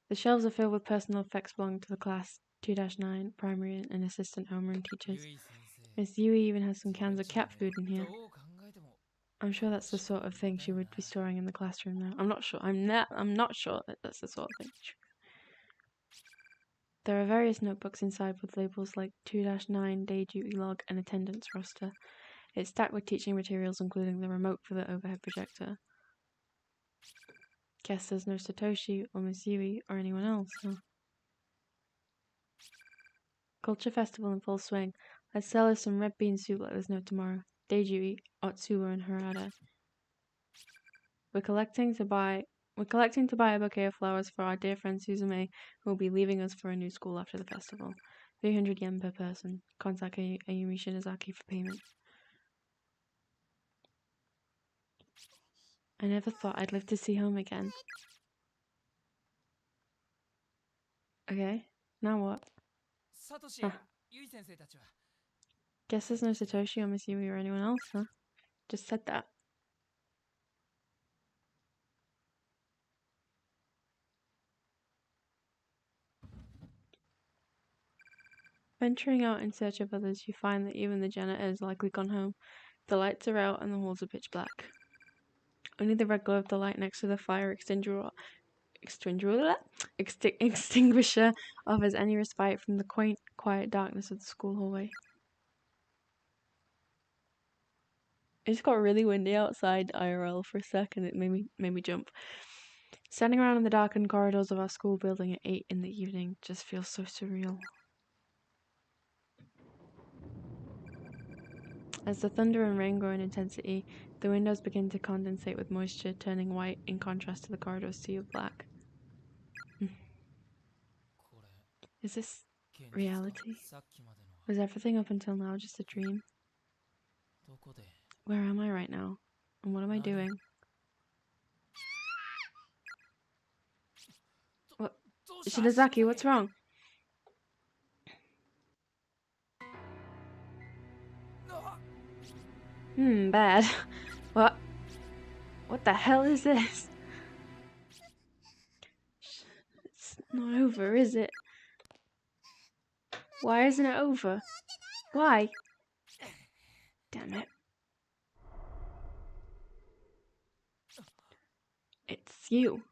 The shelves are filled with personal effects belonging to the class 2-9, primary and assistant homeroom teachers. Miss Yui even has some cans of cat food in here. I'm sure that's the sort of thing she would be storing in the classroom now. I'm not sure. I'm not sure that that's the sort of thing. There are various notebooks inside with labels like 2-9, day duty log, and attendance roster. It's stacked with teaching materials, including the remote for the overhead projector. Guess there's no Satoshi or Miss Yui or anyone else, huh? Culture festival in full swing. Let's sell us some red bean soup, let us know tomorrow. Day duty, Otsuba and Harada. We're collecting to buy a bouquet of flowers for our dear friend Suzume, who will be leaving us for a new school after the festival. 300 yen per person. Contact Ayumi Shinozaki for payment. I never thought I'd live to see home again. Okay, now what? Huh. Guess there's no Satoshi or Miss Yui or anyone else, huh? Just said that. Venturing out in search of others, you find that even the janitor has likely gone home. The lights are out and the halls are pitch black. Only the red glow of the light next to the fire extinguisher offers any respite from the quaint, quiet darkness of the school hallway. It just got really windy outside IRL for a second. It made me jump. Standing around in the darkened corridors of our school building at 8 in the evening just feels so surreal. As the thunder and rain grow in intensity, the windows begin to condensate with moisture, turning white in contrast to the corridor's sea of black. Is this reality? Was everything up until now just a dream? Where am I right now? And what am I doing? What? Shinozaki, what's wrong? Bad. What? What the hell is this? It's not over, is it? Why isn't it over? Why? Damn it. It's you.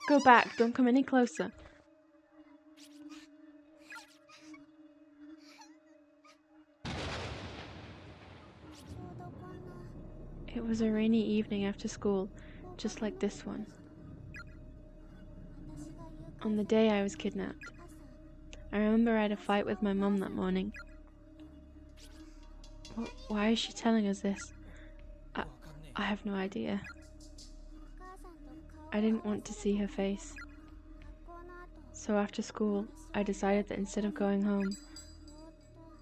Go back, don't come any closer. It was a rainy evening after school, just like this one. On the day I was kidnapped. I remember I had a fight with my mum that morning. Why is she telling us this? I have no idea. I didn't want to see her face. So after school, I decided that instead of going home,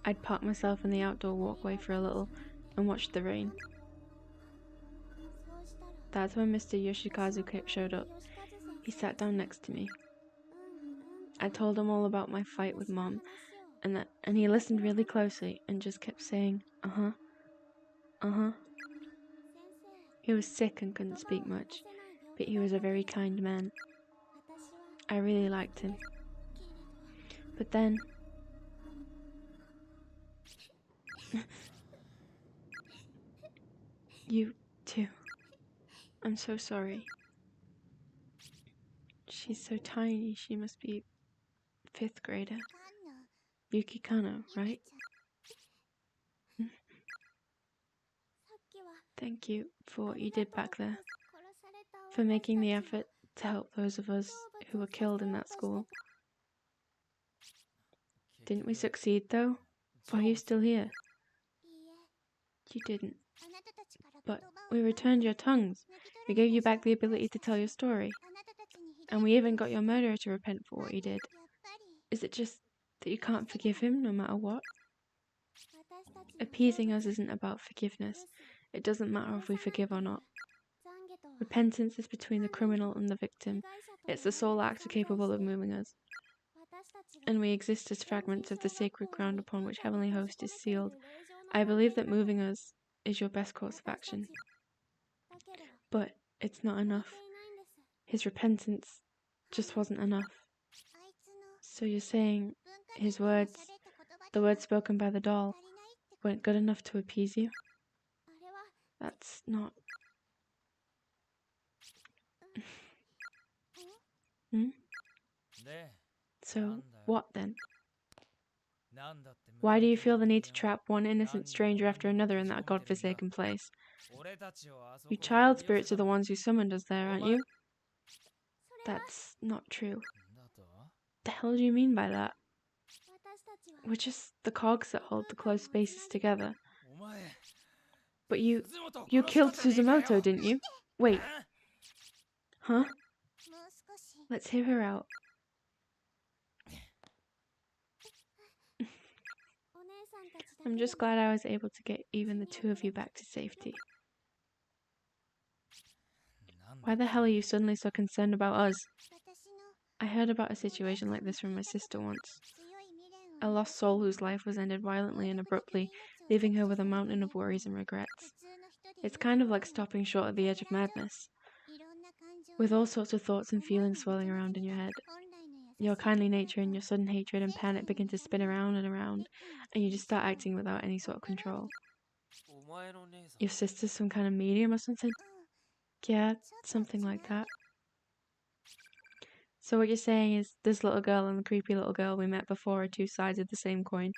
I'd park myself in the outdoor walkway for a little and watch the rain. That's when Mr. Yoshikazu showed up. He sat down next to me. I told him all about my fight with Mom, and he listened really closely and just kept saying, uh-huh, uh-huh. He was sick and couldn't speak much, but he was a very kind man. I really liked him. But then... You too. I'm so sorry. She's so tiny, she must be 5th grader. Yuki Kano, right? Thank you for what you did back there. For making the effort to help those of us who were killed in that school. Didn't we succeed though? Why are you still here? You didn't. But we returned your tongues. We gave you back the ability to tell your story. And we even got your murderer to repent for what he did. Is it just that you can't forgive him no matter what? Appeasing us isn't about forgiveness. It doesn't matter if we forgive or not. Repentance is between the criminal and the victim. It's the sole actor capable of moving us. And we exist as fragments of the sacred ground upon which Heavenly Host is sealed. I believe that moving us is your best course of action. But it's not enough. His repentance just wasn't enough. So you're saying his words, the words spoken by the doll, weren't good enough to appease you? That's not... So, what then? Why do you feel the need to trap one innocent stranger after another in that godforsaken place? You child spirits are the ones who summoned us there, aren't you? That's not true. The hell do you mean by that? We're just the cogs that hold the closed spaces together. But you killed Suzumoto, didn't you? Wait. Huh? Let's hear her out. I'm just glad I was able to get even the two of you back to safety. Why the hell are you suddenly so concerned about us? I heard about a situation like this from my sister once. A lost soul whose life was ended violently and abruptly, leaving her with a mountain of worries and regrets. It's kind of like stopping short at the edge of madness, with all sorts of thoughts and feelings swirling around in your head. Your kindly nature and your sudden hatred and panic begin to spin around and around, and you just start acting without any sort of control. Your sister's some kind of medium or something? Yeah, something like that. So what you're saying is this little girl and the creepy little girl we met before are two sides of the same coin.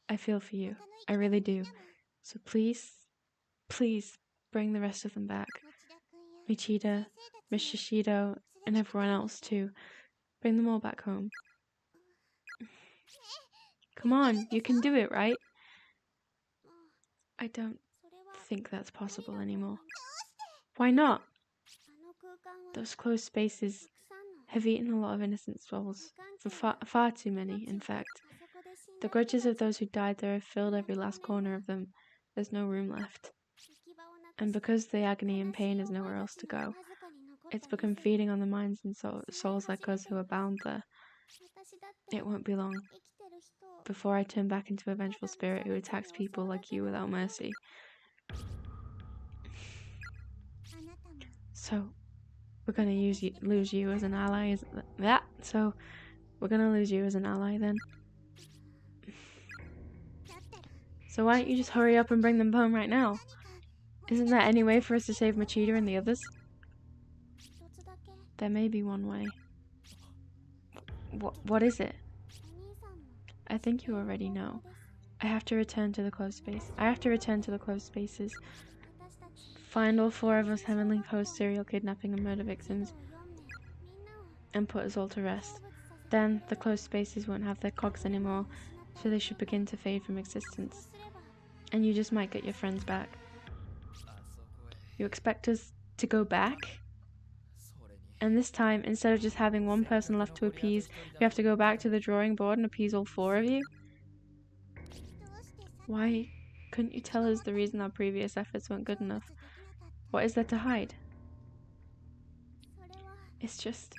I feel for you. I really do. So please, please bring the rest of them back. Michida, Miss Shishido, and everyone else too. Bring them all back home. Come on, you can do it, right? I don't think that's possible anymore. Why not? Those closed spaces have eaten a lot of innocent souls, for far too many, in fact. The grudges of those who died there have filled every last corner of them. There's no room left. And because the agony and pain is nowhere else to go, it's become feeding on the minds and souls like us who are bound there. It won't be long before I turn back into a vengeful spirit who attacks people like you without mercy. So, we're gonna lose you as an ally. So, we're gonna lose you as an ally then. So why don't you just hurry up and bring them home right now? Isn't there any way for us to save Machida and the others? There may be one way. What is it? I think you already know. I have to return to the closed space. I have to return to the closed spaces. Find all 4 of us Heavenly Host serial kidnapping and murder victims and put us all to rest. Then the closed spaces won't have their cogs anymore, so they should begin to fade from existence. And you just might get your friends back. You expect us to go back? And this time, instead of just having one person left to appease, we have to go back to the drawing board and appease all 4 of you? Why couldn't you tell us the reason our previous efforts weren't good enough? What is there to hide? It's just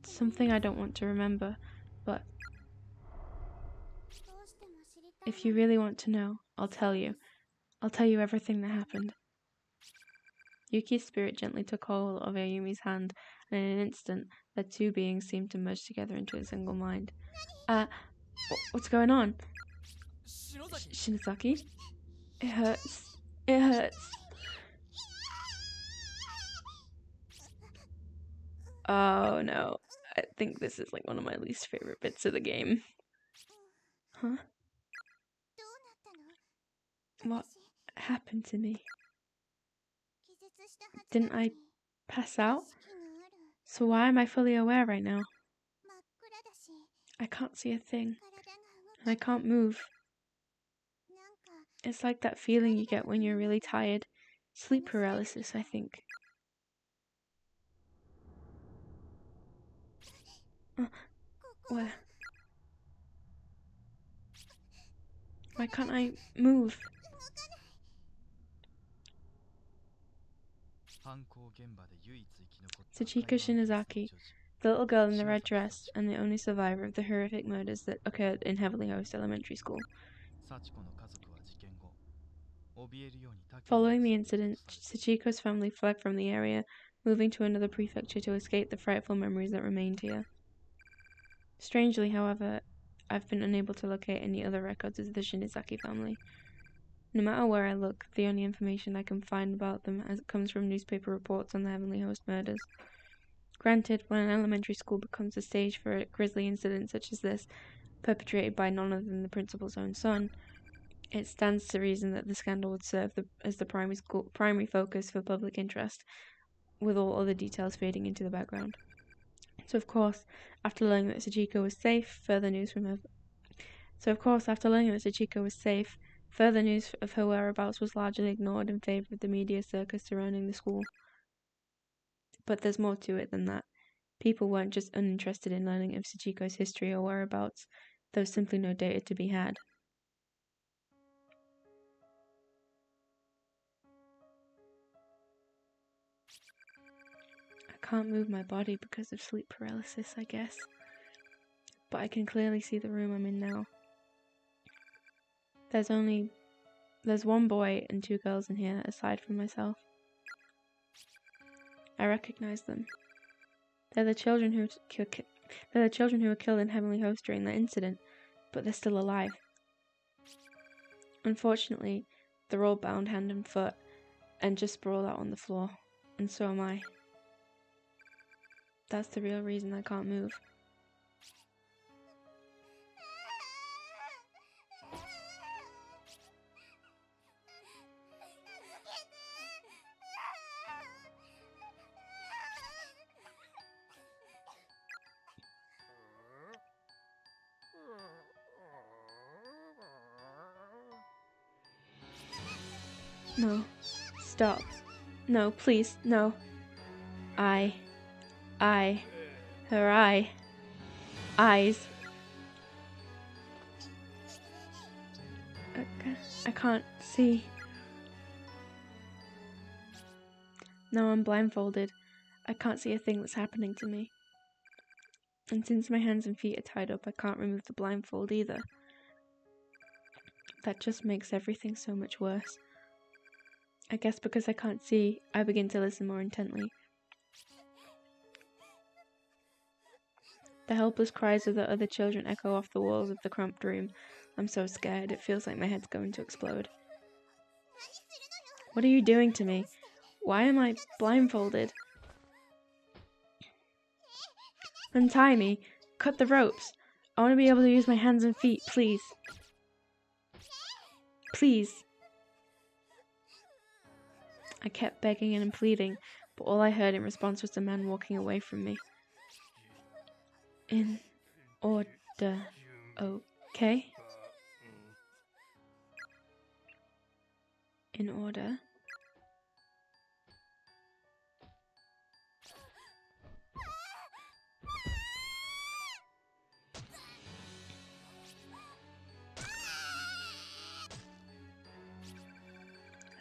something I don't want to remember, but if you really want to know, I'll tell you. I'll tell you everything that happened. Yuki's spirit gently took hold of Ayumi's hand, and in an instant, their 2 beings seemed to merge together into a single mind. What's going on? Shinozaki? It hurts. It hurts. Oh no. I think this is like one of my least favorite bits of the game. Huh? What happened to me? Didn't I pass out? So why am I fully aware right now? I can't see a thing. And I can't move. It's like that feeling you get when you're really tired. Sleep paralysis, I think. Where? Why can't I move? Tsuchika Shinozaki, the little girl in the red dress and the only survivor of the horrific murders that occurred in Heavenly Host Elementary School. Following the incident, Tsuchiko's family fled from the area, moving to another prefecture to escape the frightful memories that remained here. Strangely, however, I've been unable to locate any other records of the Shinozaki family. No matter where I look, the only information I can find about them comes from newspaper reports on the Heavenly Host murders. Granted, when an elementary school becomes a stage for a grisly incident such as this, perpetrated by none other than the principal's own son, it stands to reason that the scandal would serve as the primary focus for public interest, with all other details fading into the background. So of course, after learning that Sachiko was safe, further news of her whereabouts was largely ignored in favor of the media circus surrounding the school. But there's more to it than that. People weren't just uninterested in learning of Sachiko's history or whereabouts. There was simply no data to be had. I can't move my body because of sleep paralysis, I guess. But I can clearly see the room I'm in now. There's one boy and 2 girls in here, aside from myself. I recognize them. They're the children who were killed in Heavenly Host during that incident, but they're still alive. Unfortunately, they're all bound hand and foot, and just sprawled out on the floor, and so am I. That's the real reason I can't move. No. Stop. No, please, no. Her eyes. I can't see. Now I'm blindfolded. I can't see a thing that's happening to me. And since my hands and feet are tied up, I can't remove the blindfold either. That just makes everything so much worse. I guess because I can't see, I begin to listen more intently. The helpless cries of the other children echo off the walls of the cramped room. I'm so scared, it feels like my head's going to explode. What are you doing to me? Why am I blindfolded? Untie me. Cut the ropes. I want to be able to use my hands and feet, please. Please. I kept begging and pleading, but all I heard in response was the man walking away from me. In order, okay? In order.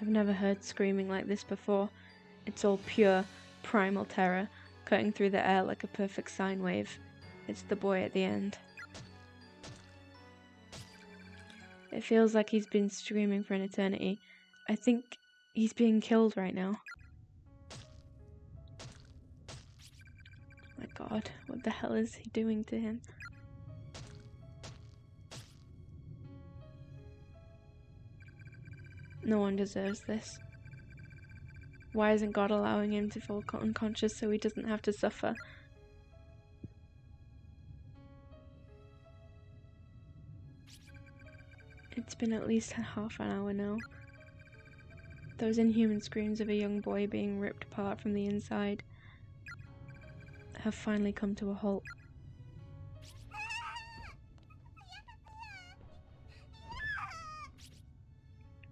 I've never heard screaming like this before. It's all pure, primal terror, cutting through the air like a perfect sine wave. It's the boy at the end. It feels like he's been screaming for an eternity. I think he's being killed right now. My God, what the hell is he doing to him? No one deserves this. Why isn't God allowing him to fall unconscious so he doesn't have to suffer? It's been at least half an hour now. Those inhuman screams of a young boy being ripped apart from the inside have finally come to a halt.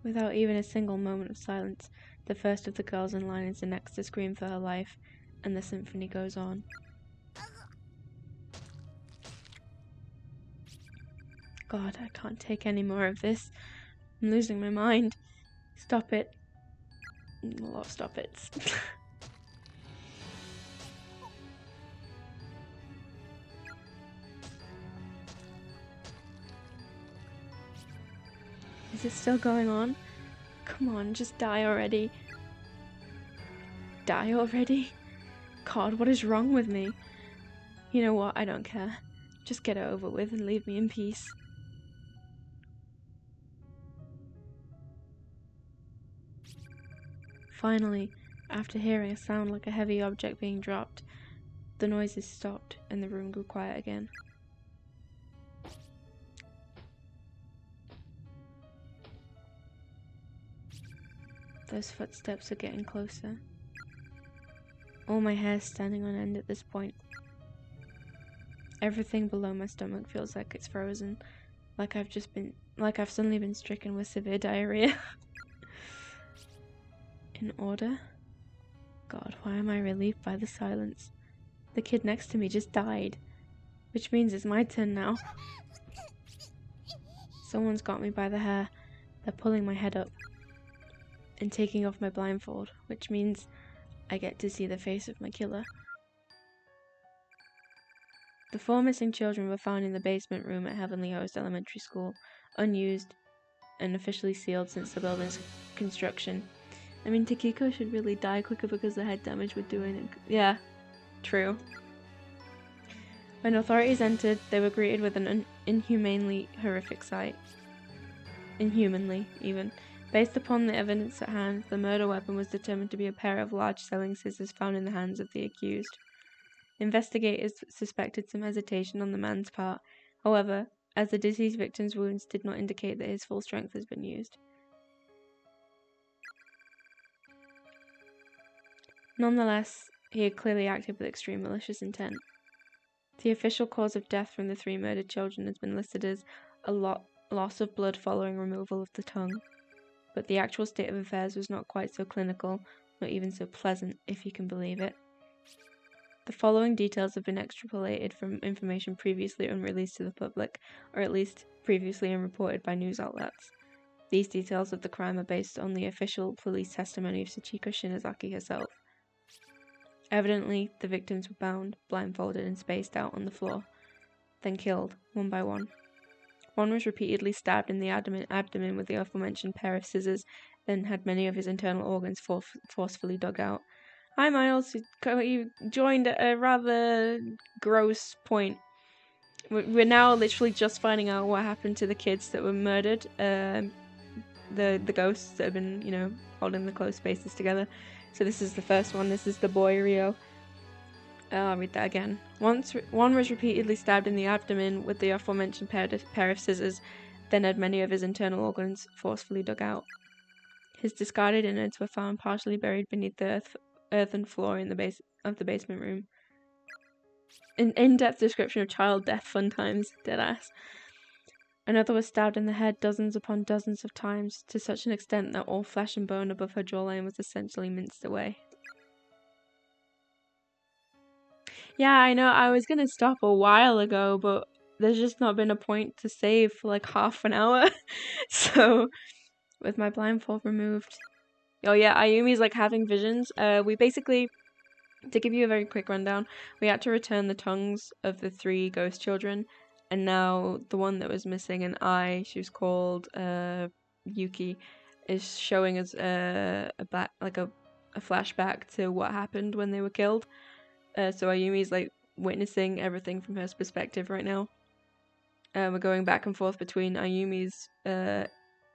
Without even a single moment of silence, the first of the girls in line is the next to scream for her life, and the symphony goes on. God, I can't take any more of this. I'm losing my mind. Stop it. A lot of stop it's. Is it still going on? Come on, just die already. Die already? God, what is wrong with me? You know what? I don't care. Just get it over with and leave me in peace. Finally, after hearing a sound like a heavy object being dropped, the noises stopped and the room grew quiet again. Those footsteps are getting closer. All my hair's standing on end at this point. Everything below my stomach feels like it's frozen, like I've suddenly been stricken with severe diarrhea. In order? God, why am I relieved by the silence? The kid next to me just died, which means it's my turn now. Someone's got me by the hair. They're pulling my head up and taking off my blindfold, which means I get to see the face of my killer. The 4 missing children were found in the basement room at Heavenly Host Elementary School, unused and officially sealed since the building's construction. I mean, THICC should really die quicker because the head damage we're doing it. Yeah, true. When authorities entered, they were greeted with an inhumanely horrific sight. Inhumanly, even. Based upon the evidence at hand, the murder weapon was determined to be a pair of large selling scissors found in the hands of the accused. Investigators suspected some hesitation on the man's part, however, as the deceased victim's wounds did not indicate that his full strength has been used. Nonetheless, he had clearly acted with extreme malicious intent. The official cause of death from the 3 murdered children has been listed as a loss of blood following removal of the tongue, but the actual state of affairs was not quite so clinical, not even so pleasant, if you can believe it. The following details have been extrapolated from information previously unreleased to the public, or at least previously unreported by news outlets. These details of the crime are based on the official police testimony of Sachiko Shinazaki herself. Evidently, the victims were bound, blindfolded, and spaced out on the floor, then killed, one by one. One was repeatedly stabbed in the abdomen with the aforementioned pair of scissors, then had many of his internal organs forcefully dug out. Hi, Miles. You joined at a rather gross point. We're now literally just finding out what happened to the kids that were murdered. The ghosts that have been, holding the closed spaces together. So this is the first one. This is the boy, Rio. I'll read that again. One was repeatedly stabbed in the abdomen with the aforementioned pair of scissors, then had many of his internal organs forcefully dug out. His discarded innards were found partially buried beneath the earthen floor in the base of the basement room. An in-depth description of child death, fun times, deadass. Another was stabbed in the head dozens upon dozens of times, to such an extent that all flesh and bone above her jawline was essentially minced away. Yeah, I know, I was gonna stop a while ago, but there's just not been a point to save for like half an hour. So, with my blindfold removed. Oh yeah, Ayumi's like having visions. We basically, to give you a very quick rundown, we had to return the tongues of the 3 ghost children, and now the one that was missing an eye, she was called Yuki, is showing us a flashback to what happened when they were killed. So Ayumi's like witnessing everything from her perspective right now. We're going back and forth between Ayumi's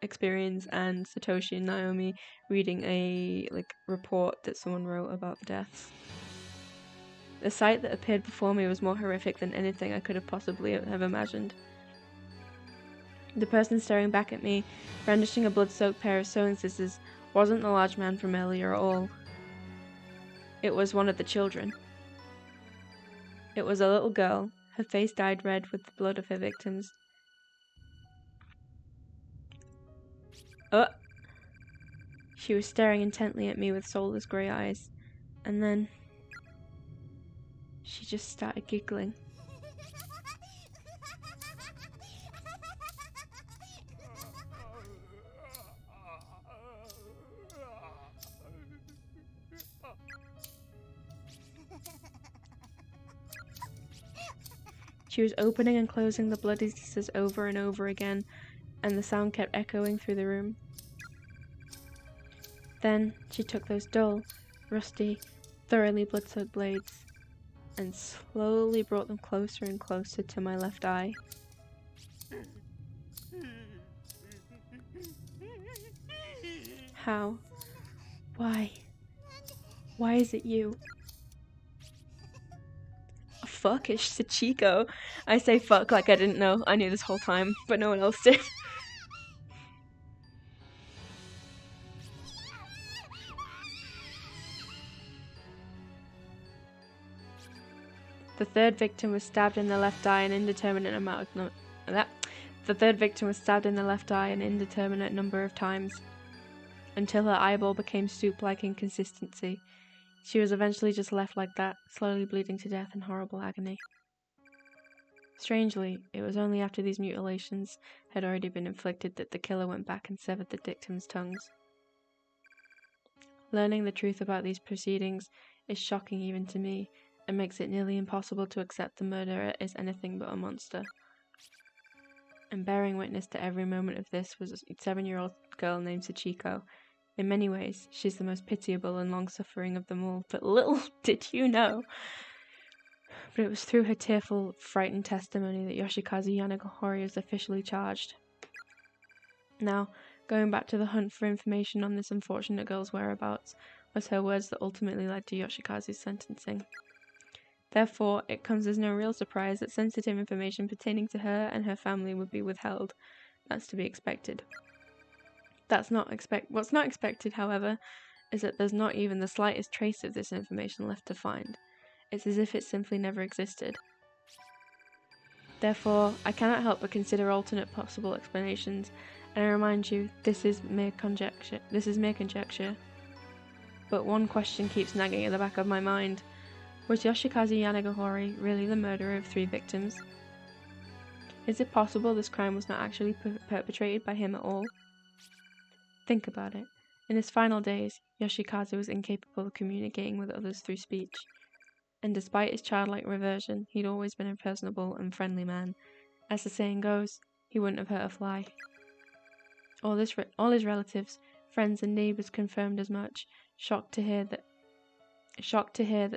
experience and Satoshi and Naomi reading a report that someone wrote about the deaths. The sight that appeared before me was more horrific than anything I could have possibly have imagined. The person staring back at me, brandishing a blood-soaked pair of sewing scissors, wasn't the large man from earlier at all. It was one of the children. It was a little girl, her face dyed red with the blood of her victims. She was staring intently at me with soulless grey eyes, and then she just started giggling. She was opening and closing the bloody scissors over and over again, and the sound kept echoing through the room. Then she took those dull, rusty, thoroughly blood-soaked blades and slowly brought them closer and closer to my left eye. How? Why? Why is it you? Fuck, it's Sachiko. I say fuck like I didn't know. I knew this whole time, but no one else did. The third victim was stabbed in the left eye an indeterminate number of times, until her eyeball became soup-like in consistency. She was eventually just left like that, slowly bleeding to death in horrible agony. Strangely, it was only after these mutilations had already been inflicted that the killer went back and severed the victims' tongues. Learning the truth about these proceedings is shocking even to me, and makes it nearly impossible to accept the murderer as anything but a monster. And bearing witness to every moment of this was a 7-year-old girl named Sachiko. In many ways, she's the most pitiable and long-suffering of them all, but little did you know. But it was through her tearful, frightened testimony that Yoshikazu Yanagihori was officially charged. Now, going back to the hunt for information on this unfortunate girl's whereabouts, was her words that ultimately led to Yoshikazu's sentencing. Therefore, it comes as no real surprise that sensitive information pertaining to her and her family would be withheld. That's to be expected. What's not expected, however, is that there's not even the slightest trace of this information left to find. It's as if it simply never existed. Therefore, I cannot help but consider alternate possible explanations, and I remind you, this is mere conjecture. But one question keeps nagging at the back of my mind. Was Yoshikazu Yanagihori really the murderer of 3 victims? Is it possible this crime was not actually perpetrated by him at all? Think about it. In his final days, Yoshikazu was incapable of communicating with others through speech, and despite his childlike reversion, he'd always been a personable and friendly man. As the saying goes, he wouldn't have hurt a fly. All his relatives, friends, and neighbors confirmed as much, shocked to hear that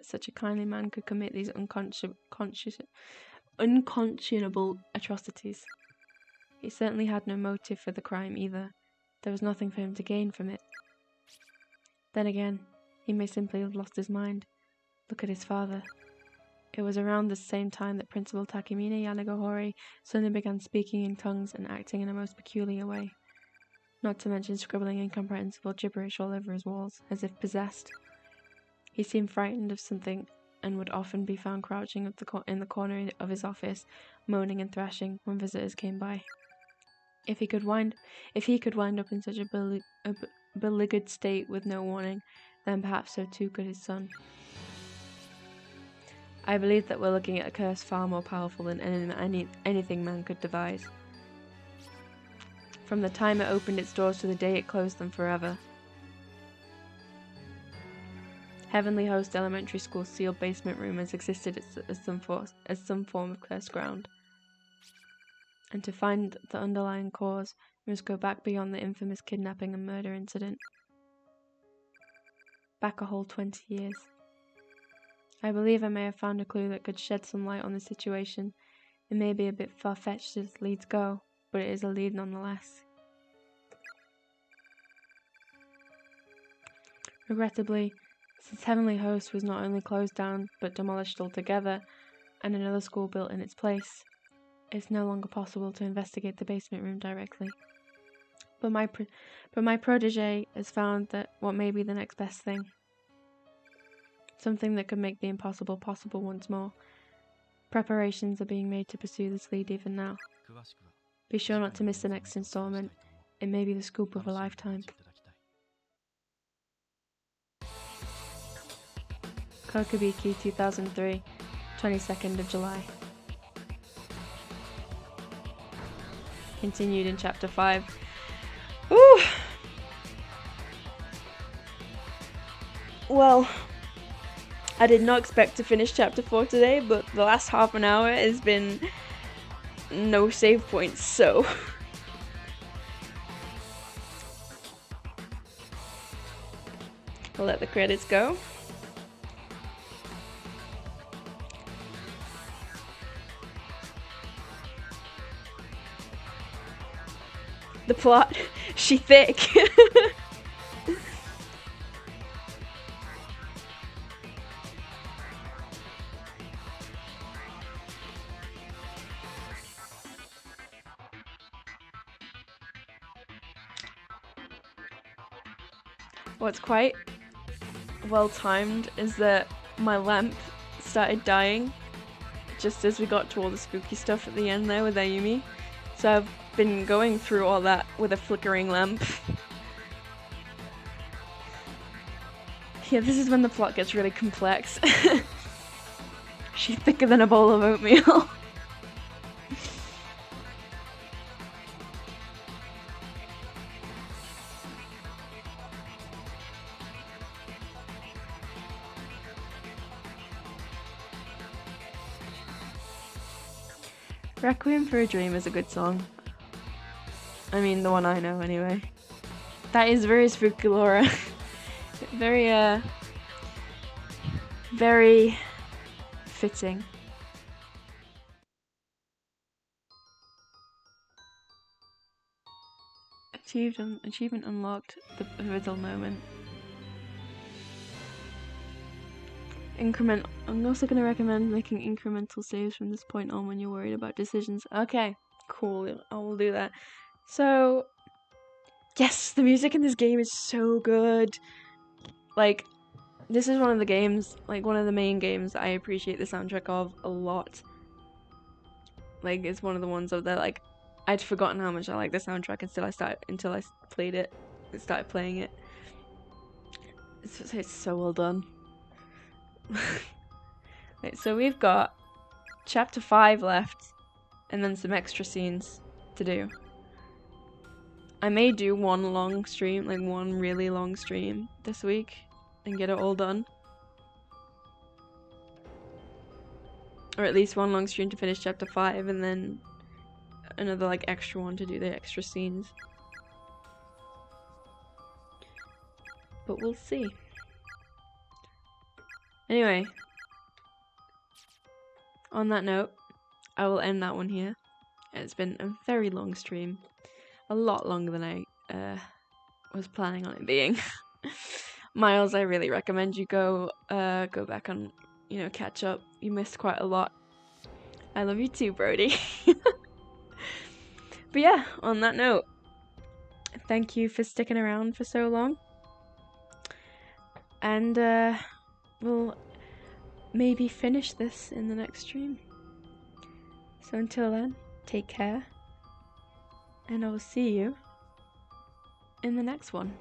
such a kindly man could commit these unconscionable atrocities. He certainly had no motive for the crime either. There was nothing for him to gain from it. Then again, he may simply have lost his mind. Look at his father. It was around the same time that Principal Takemine Yanagihori suddenly began speaking in tongues and acting in a most peculiar way. Not to mention scribbling incomprehensible gibberish all over his walls, as if possessed. He seemed frightened of something, and would often be found crouching in the corner of his office, moaning and thrashing when visitors came by. If he could wind up in such a beleaguered state with no warning, then perhaps so too could his son. I believe that we're looking at a curse far more powerful than anything man could devise. From the time it opened its doors to the day it closed them forever. Heavenly Host Elementary School's sealed basement room has existed as some form of cursed ground. And to find the underlying cause, we must go back beyond the infamous kidnapping and murder incident. Back a whole 20 years. I believe I may have found a clue that could shed some light on the situation. It may be a bit far-fetched as leads go, but it is a lead nonetheless. Regrettably, since Heavenly Host was not only closed down, but demolished altogether, and another school built in its place, it's no longer possible to investigate the basement room directly. But my protege has found that what may be the next best thing. Something that could make the impossible possible once more. Preparations are being made to pursue this lead even now. Be sure not to miss the next installment. It may be the scoop of a lifetime. Kokubiki 2003, 22nd of July. Continued in Chapter 5. Ooh! Well, I did not expect to finish Chapter 4 today, but the last half an hour has been no save points, so... I'll let the credits go. The plot, she thick. What's quite well timed is that my lamp started dying just as we got to all the spooky stuff at the end there with Ayumi. So I've been going through all that with a flickering lamp. Yeah, this is when the plot gets really complex. She's thicker than a bowl of oatmeal. Requiem for a Dream is a good song. I mean, the one I know anyway. That is very spooky, Laura. Very fitting. Achievement unlocked, the pivotal moment. I'm also going to recommend making incremental saves from this point on when you're worried about decisions. Okay, cool, I will do that. So, yes, the music in this game is so good. Like, this is one of the games, like one of the main games I appreciate the soundtrack of a lot. Like, it's one of the ones of that, like, I'd forgotten how much I like the soundtrack until I played it, and started playing it. It's so well done. Right, so we've got Chapter 5 left, and then some extra scenes to do. I may do one long stream, like one really long stream this week and get it all done. Or at least one long stream to finish chapter 5 and then another like extra one to do the extra scenes. But we'll see. Anyway, on that note, I will end that one here. It's been a very long stream. A lot longer than I was planning on it being. Miles, I really recommend you go back on, you know, catch up. You missed quite a lot. I love you too, Brody. But yeah, on that note, thank you for sticking around for so long. And we'll maybe finish this in the next stream. So until then, take care. And I will see you in the next one.